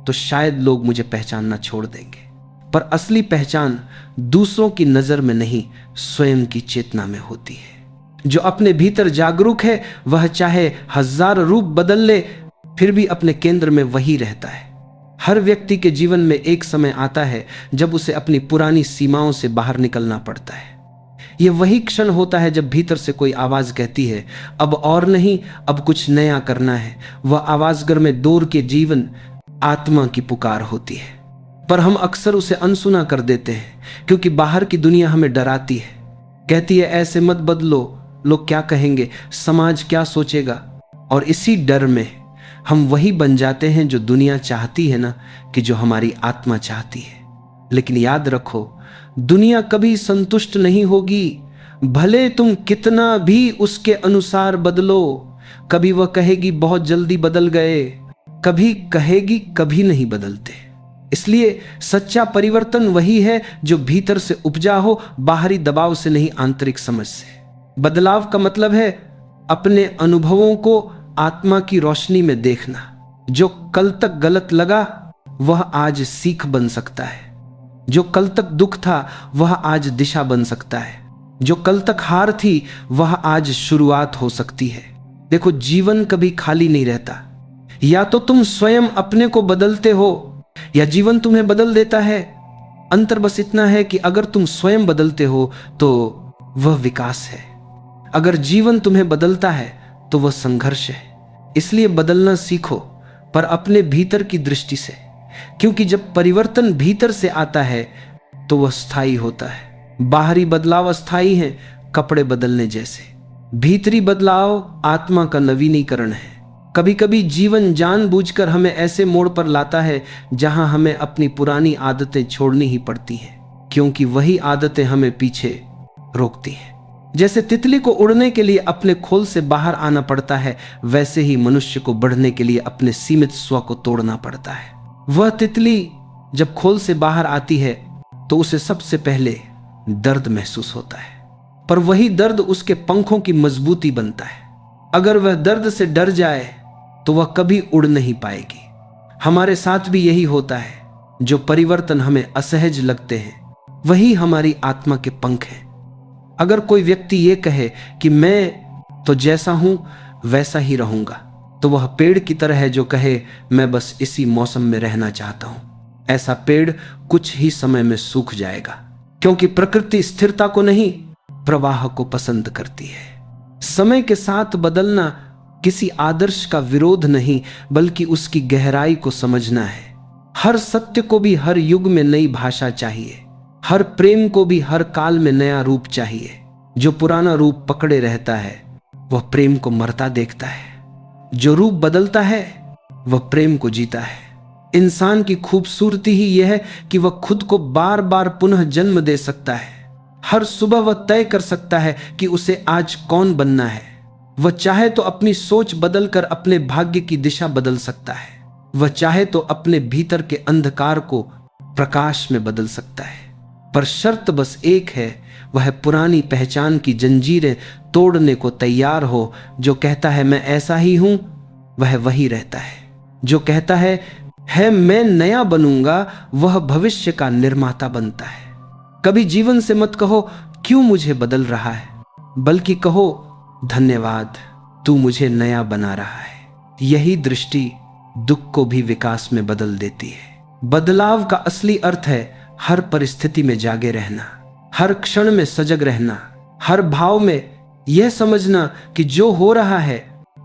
तो शायद लोग मुझे पहचानना छोड़ देंगे। पर असली पहचान दूसरों की नजर में नहीं, स्वयं की चेतना में होती है। जो अपने भीतर जागरूक है वह चाहे 1000 रूप बदल ले फिर भी अपने केंद्र में वही रहता है। हर व्यक्ति के जीवन में एक समय आता है जब उसे अपनी पुरानी सीमाओं से बाहर निकलना पड़ता है। यह वही क्षण होता है जब भीतर से कोई आवाज कहती है अब और नहीं, अब कुछ नया करना है। वह आवाज घर में दूर के जीवन आत्मा की पुकार होती है, पर हम अक्सर उसे अनसुना कर देते हैं क्योंकि बाहर की दुनिया हमें डराती है, कहती है ऐसे मत बदलो, लोग क्या कहेंगे, समाज क्या सोचेगा। और इसी डर में हम वही बन जाते हैं जो दुनिया चाहती है ना, कि जो हमारी आत्मा चाहती है। लेकिन याद रखो, दुनिया कभी संतुष्ट नहीं होगी, भले तुम कितना भी उसके अनुसार बदलो। कभी वह कहेगी बहुत जल्दी बदल गए, कभी कहेगी कभी नहीं बदलते। इसलिए सच्चा परिवर्तन वही है जो भीतर से उपजा हो, बाहरी दबाव से नहीं, आंतरिक समझ से। बदलाव का मतलब है अपने अनुभवों को आत्मा की रोशनी में देखना। जो कल तक गलत लगा वह आज सीख बन सकता है, जो कल तक दुख था वह आज दिशा बन सकता है, जो कल तक हार थी वह आज शुरुआत हो सकती है। देखो, जीवन कभी खाली नहीं रहता। या तो तुम स्वयं अपने को बदलते हो या जीवन तुम्हें बदल देता है। अंतर बस इतना है कि अगर तुम स्वयं बदलते हो तो वह विकास है, अगर जीवन तुम्हें बदलता है तो वह संघर्ष है। इसलिए बदलना सीखो, पर अपने भीतर की दृष्टि से, क्योंकि जब परिवर्तन भीतर से आता है तो वह स्थायी होता है। बाहरी बदलाव अस्थायी है, कपड़े बदलने जैसे। भीतरी बदलाव आत्मा का नवीनीकरण है। कभी कभी जीवन जानबूझकर हमें ऐसे मोड़ पर लाता है जहां हमें अपनी पुरानी आदतें छोड़नी ही पड़ती हैं, क्योंकि वही आदतें हमें पीछे रोकती हैं। जैसे तितली को उड़ने के लिए अपने खोल से बाहर आना पड़ता है, वैसे ही मनुष्य को बढ़ने के लिए अपने सीमित स्व को तोड़ना पड़ता है। वह तितली जब खोल से बाहर आती है तो उसे सबसे पहले दर्द महसूस होता है, पर वही दर्द उसके पंखों की मजबूती बनता है। अगर वह दर्द से डर जाए तो वह कभी उड़ नहीं पाएगी। हमारे साथ भी यही होता है। जो परिवर्तन हमें असहज लगते हैं वही हमारी आत्मा के पंख हैं। अगर कोई व्यक्ति ये कहे कि मैं तो जैसा हूं वैसा ही रहूंगा, तो वह पेड़ की तरह है जो कहे मैं बस इसी मौसम में रहना चाहता हूं। ऐसा पेड़ कुछ ही समय में सूख जाएगा, क्योंकि प्रकृति स्थिरता को नहीं, प्रवाह को पसंद करती है। समय के साथ बदलना किसी आदर्श का विरोध नहीं, बल्कि उसकी गहराई को समझना है। हर सत्य को भी हर युग में नई भाषा चाहिए, हर प्रेम को भी हर काल में नया रूप चाहिए। जो पुराना रूप पकड़े रहता है वह प्रेम को मरता देखता है, जो रूप बदलता है वह प्रेम को जीता है। इंसान की खूबसूरती ही यह है कि वह खुद को बार बार पुनः जन्म दे सकता है। हर सुबह वह तय कर सकता है कि उसे आज कौन बनना है। वह चाहे तो अपनी सोच बदलकर अपने भाग्य की दिशा बदल सकता है। वह चाहे तो अपने भीतर के अंधकार को प्रकाश में बदल सकता है। पर शर्त बस एक है, वह पुरानी पहचान की जंजीरें तोड़ने को तैयार हो। जो कहता है मैं ऐसा ही हूं वह वही रहता है। जो कहता है मैं नया बनूंगा, वह भविष्य का निर्माता बनता है। कभी जीवन से मत कहो क्यों मुझे बदल रहा है, बल्कि कहो धन्यवाद, तू मुझे नया बना रहा है। यही दृष्टि दुख को भी विकास में बदल देती है। बदलाव का असली अर्थ है हर परिस्थिति में जागे रहना, हर क्षण में सजग रहना, हर भाव में यह समझना कि जो हो रहा है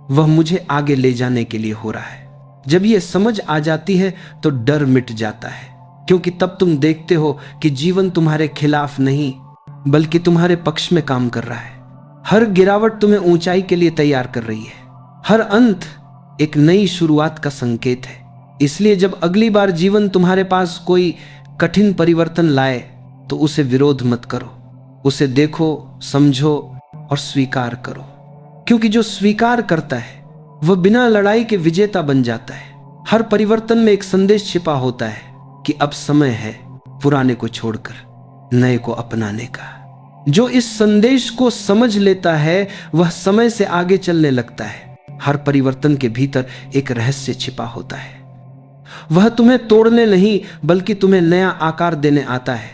वह मुझे आगे ले जाने के लिए हो रहा है। जब यह समझ आ जाती है तो डर मिट जाता है, क्योंकि तब तुम देखते हो कि जीवन तुम्हारे खिलाफ नहीं बल्कि तुम्हारे पक्ष में काम कर रहा है। हर गिरावट तुम्हें ऊंचाई के लिए तैयार कर रही है, हर अंत एक नई शुरुआत का संकेत है। इसलिए जब अगली बार जीवन तुम्हारे पास कोई कठिन परिवर्तन लाए तो उसे विरोध मत करो, उसे देखो, समझो और स्वीकार करो, क्योंकि जो स्वीकार करता है वह बिना लड़ाई के विजेता बन जाता है। हर परिवर्तन में एक संदेश छिपा होता है कि अब समय है पुराने को छोड़कर नए को अपनाने का। जो इस संदेश को समझ लेता है वह समय से आगे चलने लगता है। हर परिवर्तन के भीतर एक रहस्य छिपा होता है। वह तुम्हें तोड़ने नहीं बल्कि तुम्हें नया आकार देने आता है।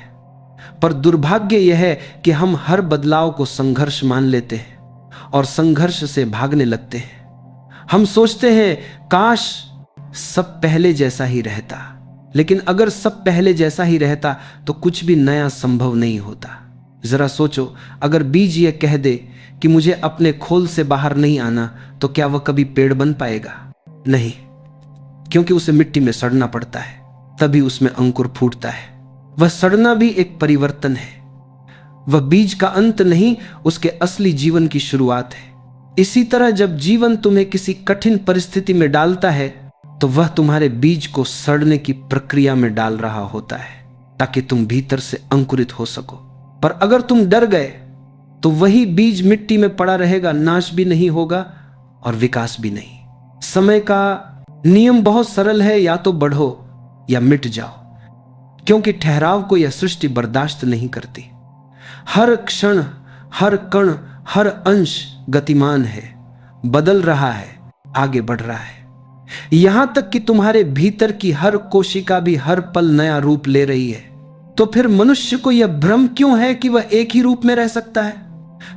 पर दुर्भाग्य यह है कि हम हर बदलाव को संघर्ष मान लेते हैं और संघर्ष से भागने लगते हैं। हम सोचते हैं काश सब पहले जैसा ही रहता, लेकिन अगर सब पहले जैसा ही रहता तो कुछ भी नया संभव नहीं होता। जरा सोचो, अगर बीज यह कह दे कि मुझे अपने खोल से बाहर नहीं आना, तो क्या वह कभी पेड़ बन पाएगा? नहीं, क्योंकि उसे मिट्टी में सड़ना पड़ता है, तभी उसमें अंकुर फूटता है। वह सड़ना भी एक परिवर्तन है। वह बीज का अंत नहीं, उसके असली जीवन की शुरुआत है। इसी तरह जब जीवन तुम्हें किसी कठिन परिस्थिति में डालता है तो वह तुम्हारे बीज को सड़ने की प्रक्रिया में डाल रहा होता है, ताकि तुम भीतर से अंकुरित हो सको। पर अगर तुम डर गए तो वही बीज मिट्टी में पड़ा रहेगा, नाश भी नहीं होगा और विकास भी नहीं। समय का नियम बहुत सरल है, या तो बढ़ो या मिट जाओ, क्योंकि ठहराव को यह सृष्टि बर्दाश्त नहीं करती। हर क्षण, हर कण, हर अंश गतिमान है, बदल रहा है, आगे बढ़ रहा है। यहां तक कि तुम्हारे भीतर की हर कोशिका भी हर पल नया रूप ले रही है। तो फिर मनुष्य को यह भ्रम क्यों है कि वह एक ही रूप में रह सकता है?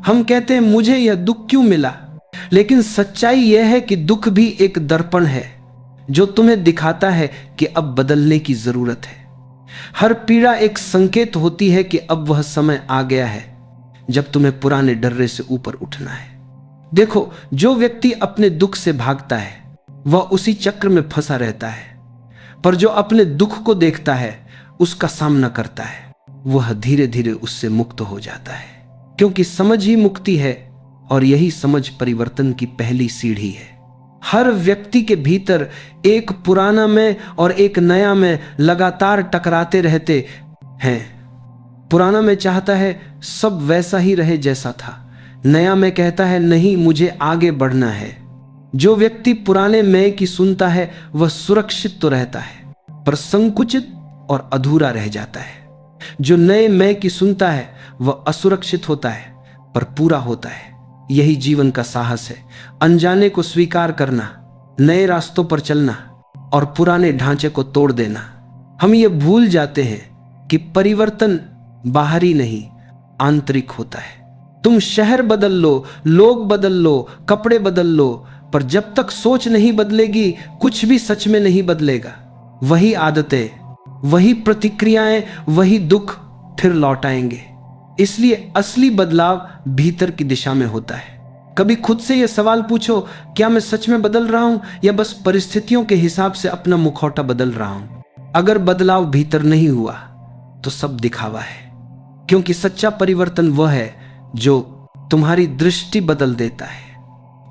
हम कहते हैं मुझे यह दुख क्यों मिला, लेकिन सच्चाई यह है कि दुख भी एक दर्पण है जो तुम्हें दिखाता है कि अब बदलने की जरूरत है। हर पीड़ा एक संकेत होती है कि अब वह समय आ गया है जब तुम्हें पुराने डर्रे से ऊपर उठना है। देखो, जो व्यक्ति अपने दुख से भागता है वह उसी चक्र में फंसा रहता है, पर जो अपने दुख को देखता है, उसका सामना करता है, वह धीरे धीरे उससे मुक्त हो जाता है। क्योंकि समझ ही मुक्ति है और यही समझ परिवर्तन की पहली सीढ़ी है। हर व्यक्ति के भीतर एक पुराना मैं और एक नया मैं लगातार टकराते रहते हैं। पुराना मैं चाहता है सब वैसा ही रहे जैसा था, नया मैं कहता है नहीं, मुझे आगे बढ़ना है। जो व्यक्ति पुराने मैं की सुनता है वह सुरक्षित तो रहता है, पर संकुचित और अधूरा रह जाता है। जो नए मैं की सुनता है वह असुरक्षित होता है पर पूरा होता है। यही जीवन का साहस है, अनजाने को स्वीकार करना, नए रास्तों पर चलना और पुराने ढांचे को तोड़ देना। हम ये भूल जाते हैं कि परिवर्तन बाहरी नहीं, आंतरिक होता है। तुम शहर बदल लो, लोग बदल लो, कपड़े बदल लो, पर जब तक सोच नहीं बदलेगी कुछ भी सच में नहीं बदलेगा। वही आदतें, वही प्रतिक्रियाएं, वही दुख फिर लौट आएंगे। इसलिए असली बदलाव भीतर की दिशा में होता है। कभी खुद से यह सवाल पूछो, क्या मैं सच में बदल रहा हूं या बस परिस्थितियों के हिसाब से अपना मुखौटा बदल रहा हूं? अगर बदलाव भीतर नहीं हुआ तो सब दिखावा है, क्योंकि सच्चा परिवर्तन वह है जो तुम्हारी दृष्टि बदल देता है।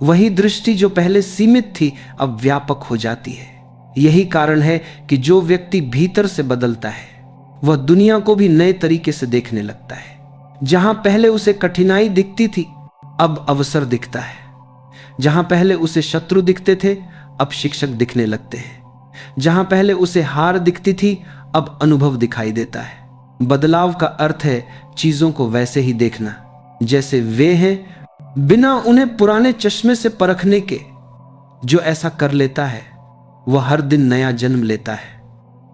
वही दृष्टि जो पहले सीमित थी अब व्यापक हो जाती है। यही कारण है कि जो व्यक्ति भीतर से बदलता है वह दुनिया को भी नए तरीके से देखने लगता है। जहां पहले उसे कठिनाई दिखती थी अब अवसर दिखता है। जहां पहले उसे शत्रु दिखते थे अब शिक्षक दिखने लगते हैं। जहां पहले उसे हार दिखती थी अब अनुभव दिखाई देता है। बदलाव का अर्थ है चीजों को वैसे ही देखना जैसे वे हैं, बिना उन्हें पुराने चश्मे से परखने के। जो ऐसा कर लेता है वह हर दिन नया जन्म लेता है।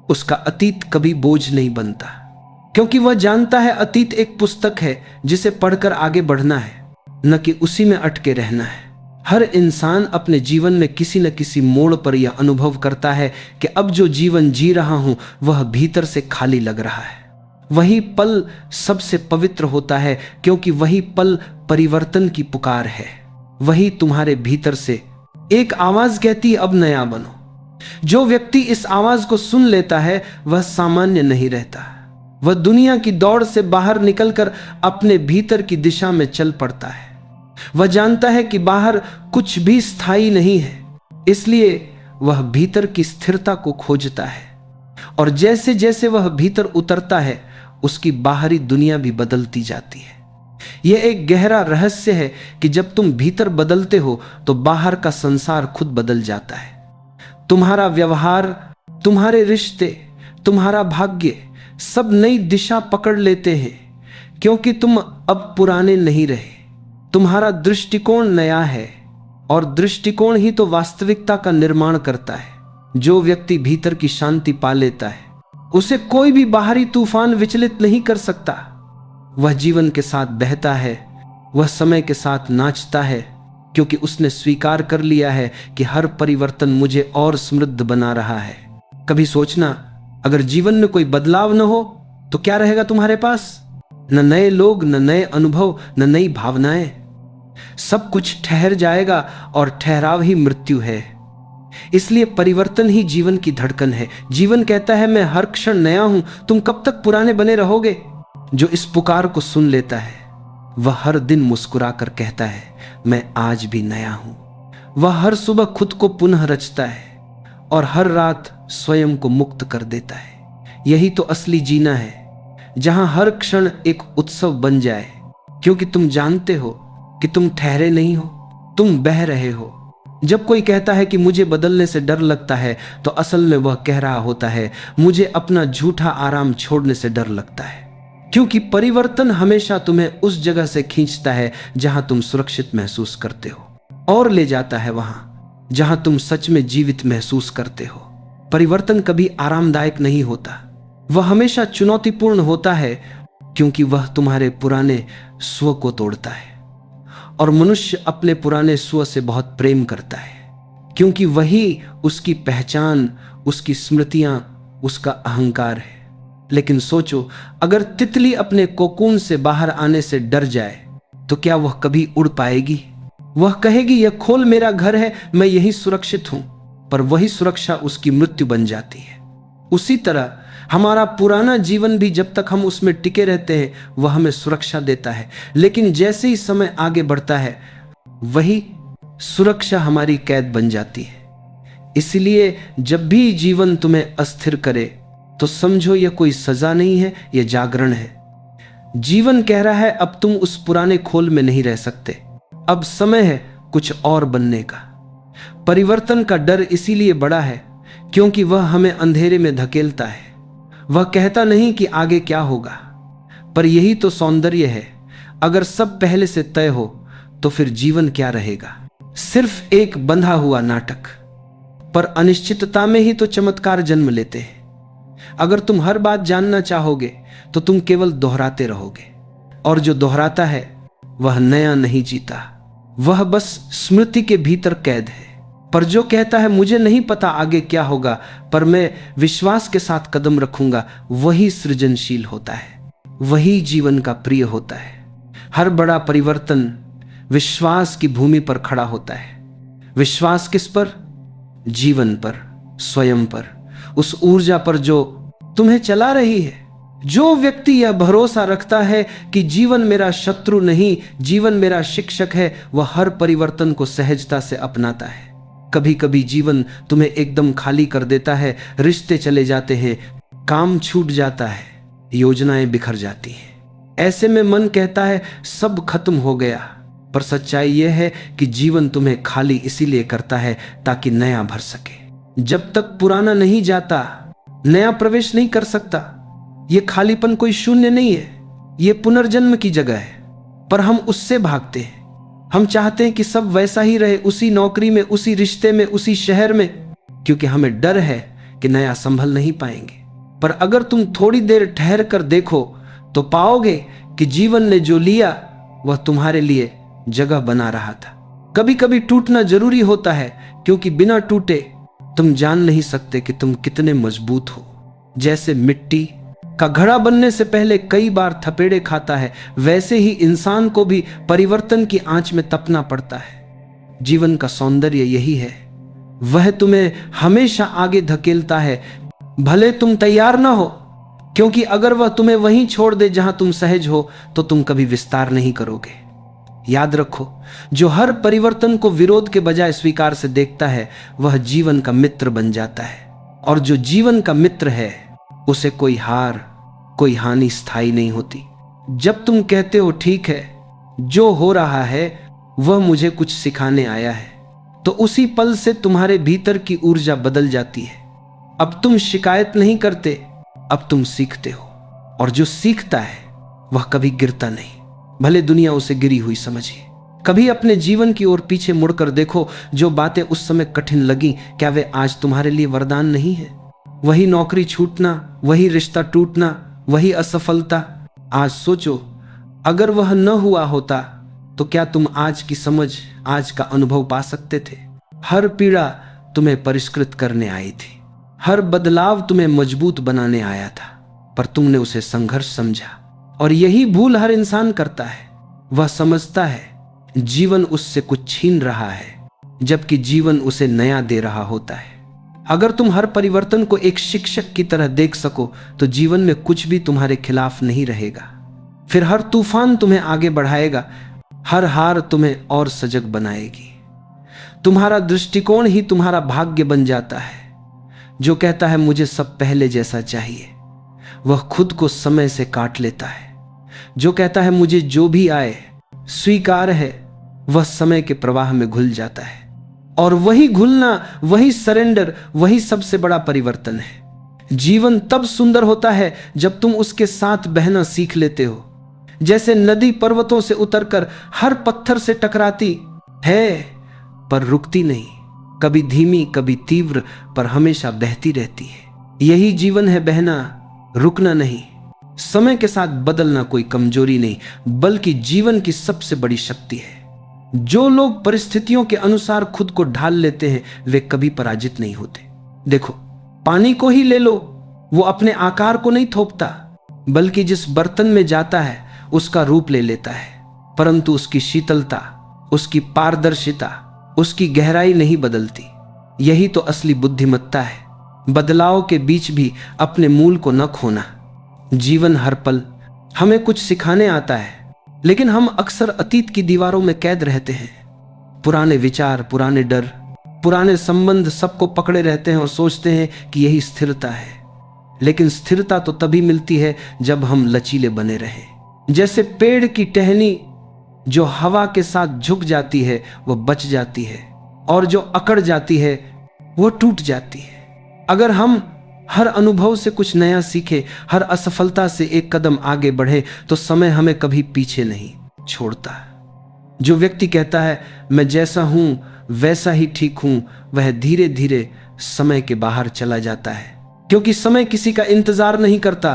उसका अतीत कभी बोझ नहीं बनता, क्योंकि वह जानता है अतीत एक पुस्तक है जिसे पढ़कर आगे बढ़ना है, न कि उसी में अटके रहना है। हर इंसान अपने जीवन में किसी न किसी मोड़ पर यह अनुभव करता है कि अब जो जीवन जी रहा हूं वह भीतर से खाली लग रहा है। वही पल सबसे पवित्र होता है, क्योंकि वही पल परिवर्तन की पुकार है। वही तुम्हारे भीतर से एक आवाज कहती अब नया बनो। जो व्यक्ति इस आवाज को सुन लेता है वह सामान्य नहीं रहता। वह दुनिया की दौड़ से बाहर निकलकर अपने भीतर की दिशा में चल पड़ता है। वह जानता है कि बाहर कुछ भी स्थायी नहीं है, इसलिए वह भीतर की स्थिरता को खोजता है। और जैसे जैसे वह भीतर उतरता है उसकी बाहरी दुनिया भी बदलती जाती है। यह एक गहरा रहस्य है कि जब तुम भीतर बदलते हो तो बाहर का संसार खुद बदल जाता है। तुम्हारा व्यवहार, तुम्हारे रिश्ते, तुम्हारा भाग्य सब नई दिशा पकड़ लेते हैं, क्योंकि तुम अब पुराने नहीं रहे। तुम्हारा दृष्टिकोण नया है और दृष्टिकोण ही तो वास्तविकता का निर्माण करता है। जो व्यक्ति भीतर की शांति पा लेता है उसे कोई भी बाहरी तूफान विचलित नहीं कर सकता। वह जीवन के साथ बहता है, वह समय के साथ नाचता है, क्योंकि उसने स्वीकार कर लिया है कि हर परिवर्तन मुझे और समृद्ध बना रहा है। कभी सोचना, अगर जीवन में कोई बदलाव न हो तो क्या रहेगा तुम्हारे पास? न नए लोग, न नए अनुभव, न नई भावनाएं। सब कुछ ठहर जाएगा और ठहराव ही मृत्यु है। इसलिए परिवर्तन ही जीवन की धड़कन है। जीवन कहता है, मैं हर क्षण नया हूं, तुम कब तक पुराने बने रहोगे? जो इस पुकार को सुन लेता है वह हर दिन मुस्कुरा कर कहता है, मैं आज भी नया हूं। वह हर सुबह खुद को पुनः रचता है और हर रात स्वयं को मुक्त कर देता है। यही तो असली जीना है, जहां हर क्षण एक उत्सव बन जाए, क्योंकि तुम जानते हो कि तुम ठहरे नहीं हो, तुम बह रहे हो। जब कोई कहता है कि मुझे बदलने से डर लगता है, तो असल में वह कह रहा होता है, मुझे अपना झूठा आराम छोड़ने से डर लगता है। क्योंकि परिवर्तन हमेशा तुम्हें उस जगह से खींचता है जहां तुम सुरक्षित महसूस करते हो और ले जाता है वहां जहां तुम सच में जीवित महसूस करते हो। परिवर्तन कभी आरामदायक नहीं होता, वह हमेशा चुनौतीपूर्ण होता है, क्योंकि वह तुम्हारे पुराने स्व को तोड़ता है। और मनुष्य अपने पुराने स्व से बहुत प्रेम करता है, क्योंकि वही उसकी पहचान, उसकी स्मृतियां, उसका अहंकार है। लेकिन सोचो, अगर तितली अपने कोकून से बाहर आने से डर जाए तो क्या वह कभी उड़ पाएगी? वह कहेगी, यह खोल मेरा घर है, मैं यही सुरक्षित हूं। पर वही सुरक्षा उसकी मृत्यु बन जाती है। उसी तरह हमारा पुराना जीवन भी, जब तक हम उसमें टिके रहते हैं, वह हमें सुरक्षा देता है। लेकिन जैसे ही समय आगे बढ़ता है, वही सुरक्षा हमारी कैद बन जाती है। इसलिए जब भी जीवन तुम्हें अस्थिर करे तो समझो, यह कोई सजा नहीं है, यह जागरण है। जीवन कह रहा है, अब तुम उस पुराने खोल में नहीं रह सकते, अब समय है कुछ और बनने का। परिवर्तन का डर इसीलिए बड़ा है क्योंकि वह हमें अंधेरे में धकेलता है। वह कहता नहीं कि आगे क्या होगा, पर यही तो सौंदर्य है। अगर सब पहले से तय हो तो फिर जीवन क्या रहेगा? सिर्फ एक बंधा हुआ नाटक। पर अनिश्चितता में ही तो चमत्कार जन्म लेते हैं। अगर तुम हर बात जानना चाहोगे तो तुम केवल दोहराते रहोगे, और जो दोहराता है वह नया नहीं जीता, वह बस स्मृति के भीतर कैद है। पर जो कहता है, मुझे नहीं पता आगे क्या होगा, पर मैं विश्वास के साथ कदम रखूंगा, वही सृजनशील होता है, वही जीवन का प्रिय होता है। हर बड़ा परिवर्तन विश्वास की भूमि पर खड़ा होता है। विश्वास किस पर? जीवन पर, स्वयं पर, उस ऊर्जा पर जो तुम्हें चला रही है। जो व्यक्ति यह भरोसा रखता है कि जीवन मेरा शत्रु नहीं, जीवन मेरा शिक्षक है, वह हर परिवर्तन को सहजता से अपनाता है। कभी कभी जीवन तुम्हें एकदम खाली कर देता है, रिश्ते चले जाते हैं, काम छूट जाता है, योजनाएं बिखर जाती हैं। ऐसे में मन कहता है सब खत्म हो गया, पर सच्चाई यह है कि जीवन तुम्हें खाली इसीलिए करता है ताकि नया भर सके। जब तक पुराना नहीं जाता, नया प्रवेश नहीं कर सकता। यह खालीपन कोई शून्य नहीं है, यह पुनर्जन्म की जगह है, पर हम उससे भागते हैं। हम चाहते हैं कि सब वैसा ही रहे, उसी नौकरी में, उसी रिश्ते में, उसी शहर में, क्योंकि हमें डर है कि नया संभल नहीं पाएंगे। पर अगर तुम थोड़ी देर ठहर कर देखो तो पाओगे कि जीवन ने जो लिया वह तुम्हारे लिए जगह बना रहा था। कभी कभी टूटना जरूरी होता है, क्योंकि बिना टूटे तुम जान नहीं सकते कि तुम कितने मजबूत हो। जैसे मिट्टी का घड़ा बनने से पहले कई बार थपेड़े खाता है, वैसे ही इंसान को भी परिवर्तन की आंच में तपना पड़ता है। जीवन का सौंदर्य यही है, वह तुम्हें हमेशा आगे धकेलता है, भले तुम तैयार ना हो, क्योंकि अगर वह तुम्हें वहीं छोड़ दे जहां तुम सहज हो तो तुम कभी विस्तार नहीं करोगे। याद रखो, जो हर परिवर्तन को विरोध के बजाय स्वीकार से देखता है वह जीवन का मित्र बन जाता है, और जो जीवन का मित्र है उसे कोई हार, कोई हानि स्थायी नहीं होती। जब तुम कहते हो ठीक है, जो हो रहा है वह मुझे कुछ सिखाने आया है, तो उसी पल से तुम्हारे भीतर की ऊर्जा बदल जाती है। अब तुम शिकायत नहीं करते, अब तुम सीखते हो, और जो सीखता है वह कभी गिरता नहीं, भले दुनिया उसे गिरी हुई समझे। कभी अपने जीवन की ओर पीछे मुड़कर देखो, जो बातें उस समय कठिन लगी, क्या वे आज तुम्हारे लिए वरदान नहीं है? वही नौकरी छूटना, वही रिश्ता टूटना, वही असफलता। आज सोचो, अगर वह न हुआ होता तो क्या तुम आज की समझ, आज का अनुभव पा सकते थे? हर पीड़ा तुम्हें परिष्कृत करने आई थी, हर बदलाव तुम्हें मजबूत बनाने आया था, पर तुमने उसे संघर्ष समझा। और यही भूल हर इंसान करता है। वह समझता है जीवन उससे कुछ छीन रहा है, जबकि जीवन उसे नया दे रहा होता है। अगर तुम हर परिवर्तन को एक शिक्षक की तरह देख सको तो जीवन में कुछ भी तुम्हारे खिलाफ नहीं रहेगा। फिर हर तूफान तुम्हें आगे बढ़ाएगा, हर हार तुम्हें और सजग बनाएगी। तुम्हारा दृष्टिकोण ही तुम्हारा भाग्य बन जाता है। जो कहता है मुझे सब पहले जैसा चाहिए, वह खुद को समय से काट लेता है। जो कहता है मुझे जो भी आए स्वीकार है, वह समय के प्रवाह में घुल जाता है। और वही घुलना, वही सरेंडर, वही सबसे बड़ा परिवर्तन है। जीवन तब सुंदर होता है जब तुम उसके साथ बहना सीख लेते हो। जैसे नदी पर्वतों से उतरकर हर पत्थर से टकराती है पर रुकती नहीं, कभी धीमी कभी तीव्र, पर हमेशा बहती रहती है। यही जीवन है, बहना, रुकना नहीं। समय के साथ बदलना कोई कमजोरी नहीं, बल्कि जीवन की सबसे बड़ी शक्ति है। जो लोग परिस्थितियों के अनुसार खुद को ढाल लेते हैं, वे कभी पराजित नहीं होते। देखो, पानी को ही ले लो, वो अपने आकार को नहीं थोपता, बल्कि जिस बर्तन में जाता है उसका रूप ले लेता है, परंतु उसकी शीतलता, उसकी पारदर्शिता, उसकी गहराई नहीं बदलती। यही तो असली बुद्धिमत्ता है, बदलाव के बीच भी अपने मूल को न खोना। जीवन हर पल हमें कुछ सिखाने आता है, लेकिन हम अक्सर अतीत की दीवारों में कैद रहते हैं। पुराने विचार, पुराने डर, पुराने संबंध सबको पकड़े रहते हैं और सोचते हैं कि यही स्थिरता है। लेकिन स्थिरता तो तभी मिलती है जब हम लचीले बने रहें। जैसे पेड़ की टहनी जो हवा के साथ झुक जाती है वह बच जाती है, और जो अकड़ जाती है वो टूट जाती है। अगर हम हर अनुभव से कुछ नया सीखे, हर असफलता से एक कदम आगे बढ़े, तो समय हमें कभी पीछे नहीं छोड़ता। जो व्यक्ति कहता है मैं जैसा हूं वैसा ही ठीक हूं, वह धीरे धीरे समय के बाहर चला जाता है, क्योंकि समय किसी का इंतजार नहीं करता,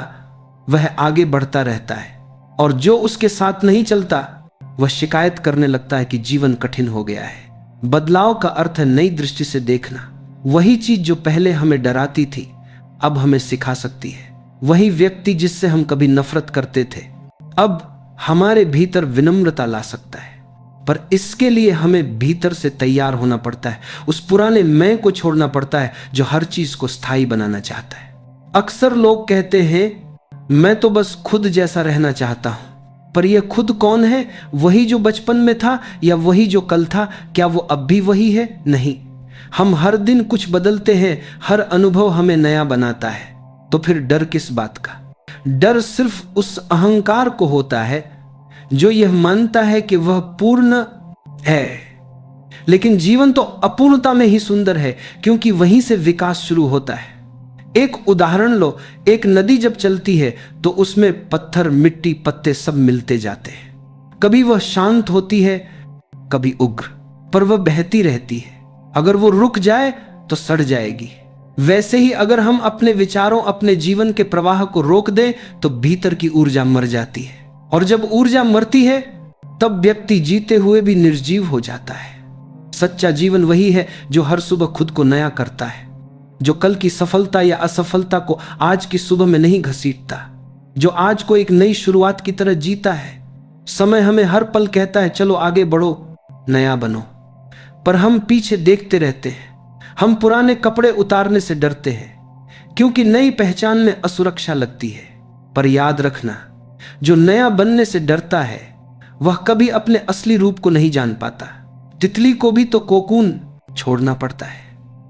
वह आगे बढ़ता रहता है। और जो उसके साथ नहीं चलता, वह शिकायत करने लगता है कि जीवन कठिन हो गया है। बदलाव का अर्थ है नई दृष्टि से देखना। वही चीज जो पहले हमें डराती थी, अब हमें सिखा सकती है। वही व्यक्ति जिससे हम कभी नफरत करते थे, अब हमारे भीतर विनम्रता ला सकता है। पर इसके लिए हमें भीतर से तैयार होना पड़ता है। उस पुराने मैं को छोड़ना पड़ता है जो हर चीज को स्थायी बनाना चाहता है। अक्सर लोग कहते हैं मैं तो बस खुद जैसा रहना चाहता हूं, पर यह खुद कौन है? वही जो बचपन में था या वही जो कल था? क्या वो अब भी वही है? नहीं, हम हर दिन कुछ बदलते हैं, हर अनुभव हमें नया बनाता है। तो फिर डर किस बात का? डर सिर्फ उस अहंकार को होता है जो यह मानता है कि वह पूर्ण है। लेकिन जीवन तो अपूर्णता में ही सुंदर है, क्योंकि वहीं से विकास शुरू होता है। एक उदाहरण लो, एक नदी जब चलती है तो उसमें पत्थर, मिट्टी, पत्ते सब मिलते जाते हैं। कभी वह शांत होती है, कभी उग्र, पर वह बहती रहती है। अगर वो रुक जाए तो सड़ जाएगी। वैसे ही अगर हम अपने विचारों, अपने जीवन के प्रवाह को रोक दें तो भीतर की ऊर्जा मर जाती है, और जब ऊर्जा मरती है तब व्यक्ति जीते हुए भी निर्जीव हो जाता है। सच्चा जीवन वही है जो हर सुबह खुद को नया करता है, जो कल की सफलता या असफलता को आज की सुबह में नहीं घसीटता, जो आज को एक नई शुरुआत की तरह जीता है। समय हमें हर पल कहता है चलो आगे बढ़ो, नया बनो, पर हम पीछे देखते रहते हैं। हम पुराने कपड़े उतारने से डरते हैं, क्योंकि नई पहचान में असुरक्षा लगती है। पर याद रखना, जो नया बनने से डरता है वह कभी अपने असली रूप को नहीं जान पाता। तितली को भी तो कोकून छोड़ना पड़ता है,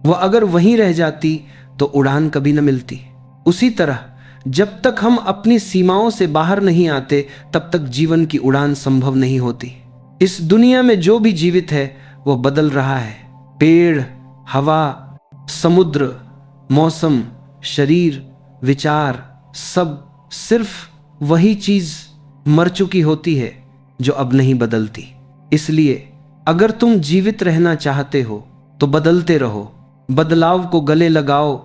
वह अगर वहीं रह जाती तो उड़ान कभी न मिलती। उसी तरह जब तक हम अपनी सीमाओं से बाहर नहीं आते, तब तक जीवन की उड़ान संभव नहीं होती। इस दुनिया में जो भी जीवित है वो बदल रहा है। पेड़, हवा, समुद्र, मौसम, शरीर, विचार, सब सिर्फ वही चीज मर चुकी होती है जो अब नहीं बदलती। इसलिए अगर तुम जीवित रहना चाहते हो तो बदलते रहो, बदलाव को गले लगाओ,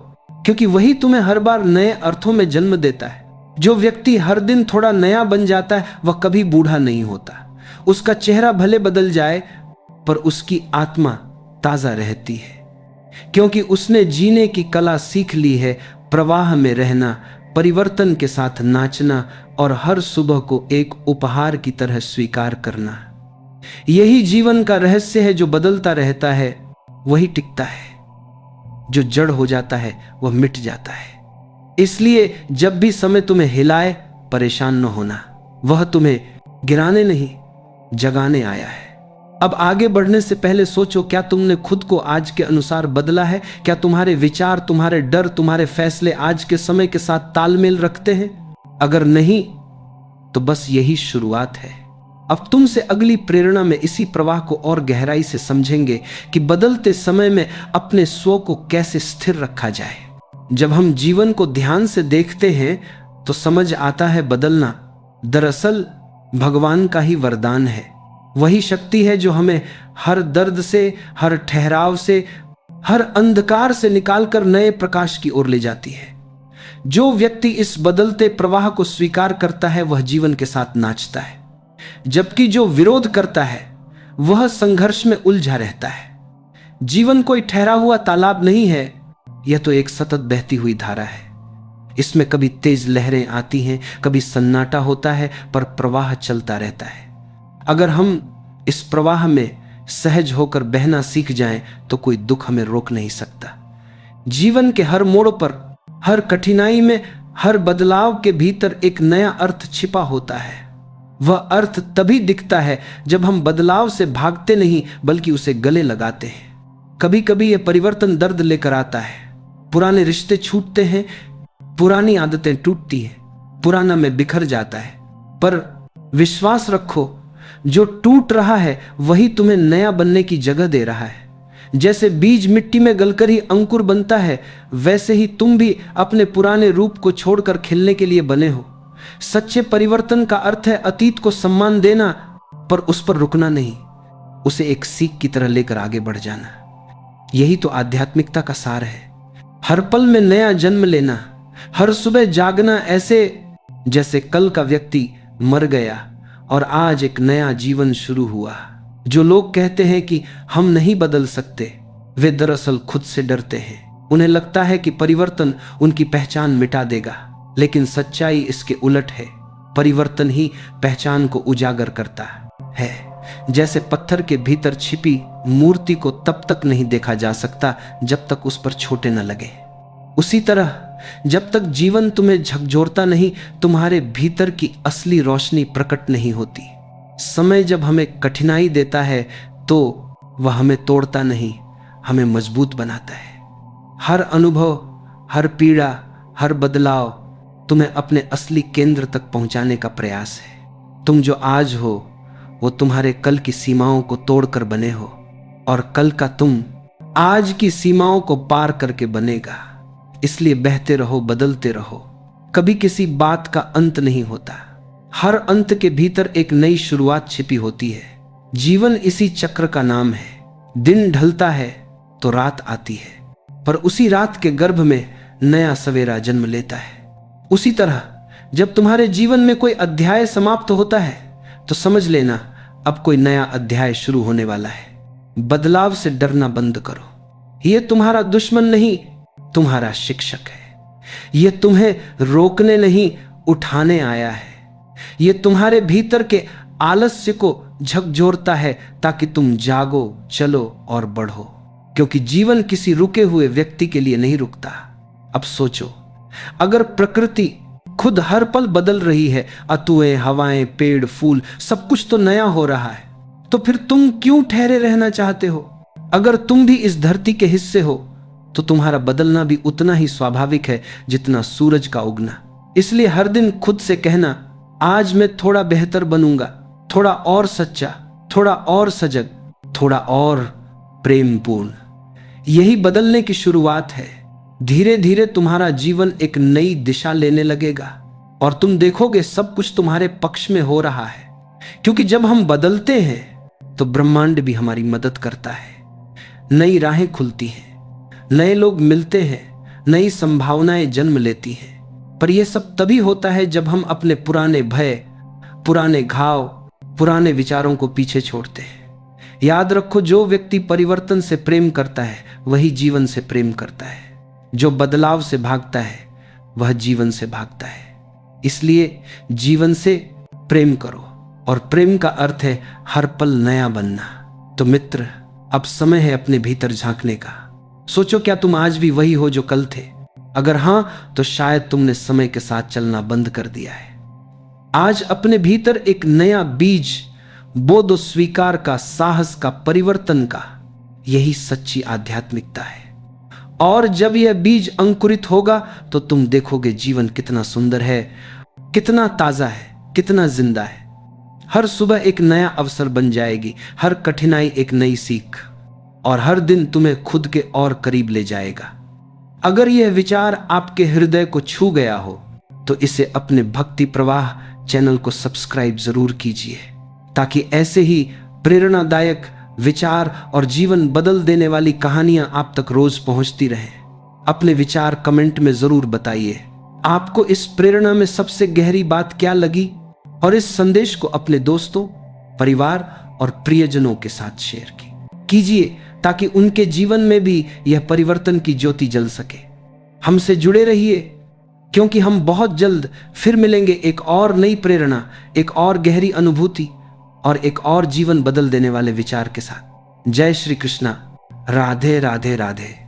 क्योंकि वही तुम्हें हर बार नए अर्थों में जन्म देता है। जो व्यक्ति हर दिन थोड़ा नया बन जाता है वह कभी बूढ़ा नहीं होता। उसका चेहरा भले बदल जाए पर उसकी आत्मा ताजा रहती है, क्योंकि उसने जीने की कला सीख ली है, प्रवाह में रहना, परिवर्तन के साथ नाचना और हर सुबह को एक उपहार की तरह स्वीकार करना। यही जीवन का रहस्य है। जो बदलता रहता है वही टिकता है, जो जड़ हो जाता है वह मिट जाता है। इसलिए जब भी समय तुम्हें हिलाए, परेशान न होना, वह तुम्हें गिराने नहीं जगाने आया है। अब आगे बढ़ने से पहले सोचो, क्या तुमने खुद को आज के अनुसार बदला है? क्या तुम्हारे विचार, तुम्हारे डर, तुम्हारे फैसले आज के समय के साथ तालमेल रखते हैं? अगर नहीं तो बस यही शुरुआत है। अब तुमसे अगली प्रेरणा में इसी प्रवाह को और गहराई से समझेंगे कि बदलते समय में अपने स्व को कैसे स्थिर रखा जाए। जब हम जीवन को ध्यान से देखते हैं तो समझ आता है बदलना दरअसल भगवान का ही वरदान है। वही शक्ति है जो हमें हर दर्द से, हर ठहराव से, हर अंधकार से निकालकर नए प्रकाश की ओर ले जाती है। जो व्यक्ति इस बदलते प्रवाह को स्वीकार करता है वह जीवन के साथ नाचता है, जबकि जो विरोध करता है वह संघर्ष में उलझा रहता है। जीवन कोई ठहरा हुआ तालाब नहीं है, यह तो एक सतत बहती हुई धारा है। इसमें कभी तेज लहरें आती हैं, कभी सन्नाटा होता है, पर प्रवाह चलता रहता है। अगर हम इस प्रवाह में सहज होकर बहना सीख जाएं तो कोई दुख हमें रोक नहीं सकता। जीवन के हर मोड़ पर, हर कठिनाई में, हर बदलाव के भीतर एक नया अर्थ छिपा होता है। वह अर्थ तभी दिखता है जब हम बदलाव से भागते नहीं बल्कि उसे गले लगाते हैं। कभी कभी यह परिवर्तन दर्द लेकर आता है। पुराने रिश्ते छूटते हैं, पुरानी आदतें टूटती हैं, पुराना में बिखर जाता है। पर विश्वास रखो, जो टूट रहा है वही तुम्हें नया बनने की जगह दे रहा है। जैसे बीज मिट्टी में गलकर ही अंकुर बनता है, वैसे ही तुम भी अपने पुराने रूप को छोड़कर खिलने के लिए बने हो। सच्चे परिवर्तन का अर्थ है अतीत को सम्मान देना, पर उस पर रुकना नहीं, उसे एक सीख की तरह लेकर आगे बढ़ जाना। यही तो आध्यात्मिकता का सार है। हर पल में नया जन्म लेना, हर सुबह जागना ऐसे जैसे कल का व्यक्ति मर गया और आज एक नया जीवन शुरू हुआ। जो लोग कहते हैं कि हम नहीं बदल सकते, वे दरअसल खुद से डरते हैं। उन्हें लगता है कि परिवर्तन उनकी पहचान मिटा देगा, लेकिन सच्चाई इसके उलट है। परिवर्तन ही पहचान को उजागर करता है। जैसे पत्थर के भीतर छिपी मूर्ति को तब तक नहीं देखा जा सकता जब तक उस पर छोटे न लगे, उसी तरह जब तक जीवन तुम्हें झकझोरता नहीं, तुम्हारे भीतर की असली रोशनी प्रकट नहीं होती। समय जब हमें कठिनाई देता है तो वह हमें तोड़ता नहीं, हमें मजबूत बनाता है। हर अनुभव, हर पीड़ा, हर बदलाव तुम्हें अपने असली केंद्र तक पहुंचाने का प्रयास है। तुम जो आज हो वो तुम्हारे कल की सीमाओं को तोड़कर बने हो, और कल का तुम आज की सीमाओं को पार करके बनेगा। इसलिए बहते रहो, बदलते रहो। कभी किसी बात का अंत नहीं होता, हर अंत के भीतर एक नई शुरुआत छिपी होती है। जीवन इसी चक्र का नाम है। दिन ढलता है तो रात आती है, पर उसी रात के गर्भ में नया सवेरा जन्म लेता है। उसी तरह जब तुम्हारे जीवन में कोई अध्याय समाप्त होता है तो समझ लेना अब कोई नया अध्याय शुरू होने वाला है। बदलाव से डरना बंद करो। यह तुम्हारा दुश्मन नहीं, तुम्हारा शिक्षक है। यह तुम्हें रोकने नहीं, उठाने आया है। यह तुम्हारे भीतर के आलस्य को झकझोरता है ताकि तुम जागो, चलो और बढ़ो, क्योंकि जीवन किसी रुके हुए व्यक्ति के लिए नहीं रुकता। अब सोचो, अगर प्रकृति खुद हर पल बदल रही है, अतुएं, हवाएं, पेड़, फूल, सब कुछ तो नया हो रहा है, तो फिर तुम क्यों ठहरे रहना चाहते हो? अगर तुम भी इस धरती के हिस्से हो तो तुम्हारा बदलना भी उतना ही स्वाभाविक है जितना सूरज का उगना। इसलिए हर दिन खुद से कहना, आज मैं थोड़ा बेहतर बनूंगा, थोड़ा और सच्चा, थोड़ा और सजग, थोड़ा और प्रेमपूर्ण। यही बदलने की शुरुआत है। धीरे धीरे तुम्हारा जीवन एक नई दिशा लेने लगेगा। और तुम देखोगे सब कुछ तुम्हारे पक्ष में हो रहा है। क्योंकि जब हम बदलते हैं तो ब्रह्मांड भी हमारी मदद करता है। नई राहें खुलती हैं, नए लोग मिलते हैं, नई संभावनाएं जन्म लेती हैं। पर यह सब तभी होता है जब हम अपने पुराने भय, पुराने घाव, पुराने विचारों को पीछे छोड़ते हैं। याद रखो, जो व्यक्ति परिवर्तन से प्रेम करता है वही जीवन से प्रेम करता है। जो बदलाव से भागता है वह जीवन से भागता है। इसलिए जीवन से प्रेम करो, और प्रेम का अर्थ है हर पल नया बनना। तो मित्र, अब समय है अपने भीतर झांकने का। सोचो, क्या तुम आज भी वही हो जो कल थे? अगर हां, तो शायद तुमने समय के साथ चलना बंद कर दिया है। आज अपने भीतर एक नया बीज बो दो, स्वीकार का, साहस का, परिवर्तन का। यही सच्ची आध्यात्मिकता है। और जब यह बीज अंकुरित होगा तो तुम देखोगे जीवन कितना सुंदर है, कितना ताजा है, कितना जिंदा है। हर सुबह एक नया अवसर बन जाएगी, हर कठिनाई एक नई सीख, और हर दिन तुम्हें खुद के और करीब ले जाएगा। अगर यह विचार आपके हृदय को छू गया हो तो इसे अपने भक्ति प्रवाह चैनल को सब्सक्राइब जरूर कीजिए, ताकि ऐसे ही प्रेरणादायक विचार और जीवन बदल देने वाली कहानियां आप तक रोज पहुंचती रहें। अपने विचार कमेंट में जरूर बताइए। आपको इस प्रेरणा में सबसे गहरी बात क्या लगी, और इस संदेश को अपने दोस्तों, परिवार और प्रियजनों के साथ शेयर कीजिए, ताकि उनके जीवन में भी यह परिवर्तन की ज्योति जल सके। हमसे जुड़े रहिए, क्योंकि हम बहुत जल्द फिर मिलेंगे एक और नई प्रेरणा, एक और गहरी अनुभूति और एक और जीवन बदल देने वाले विचार के साथ। जय श्री कृष्णा। राधे राधे राधे।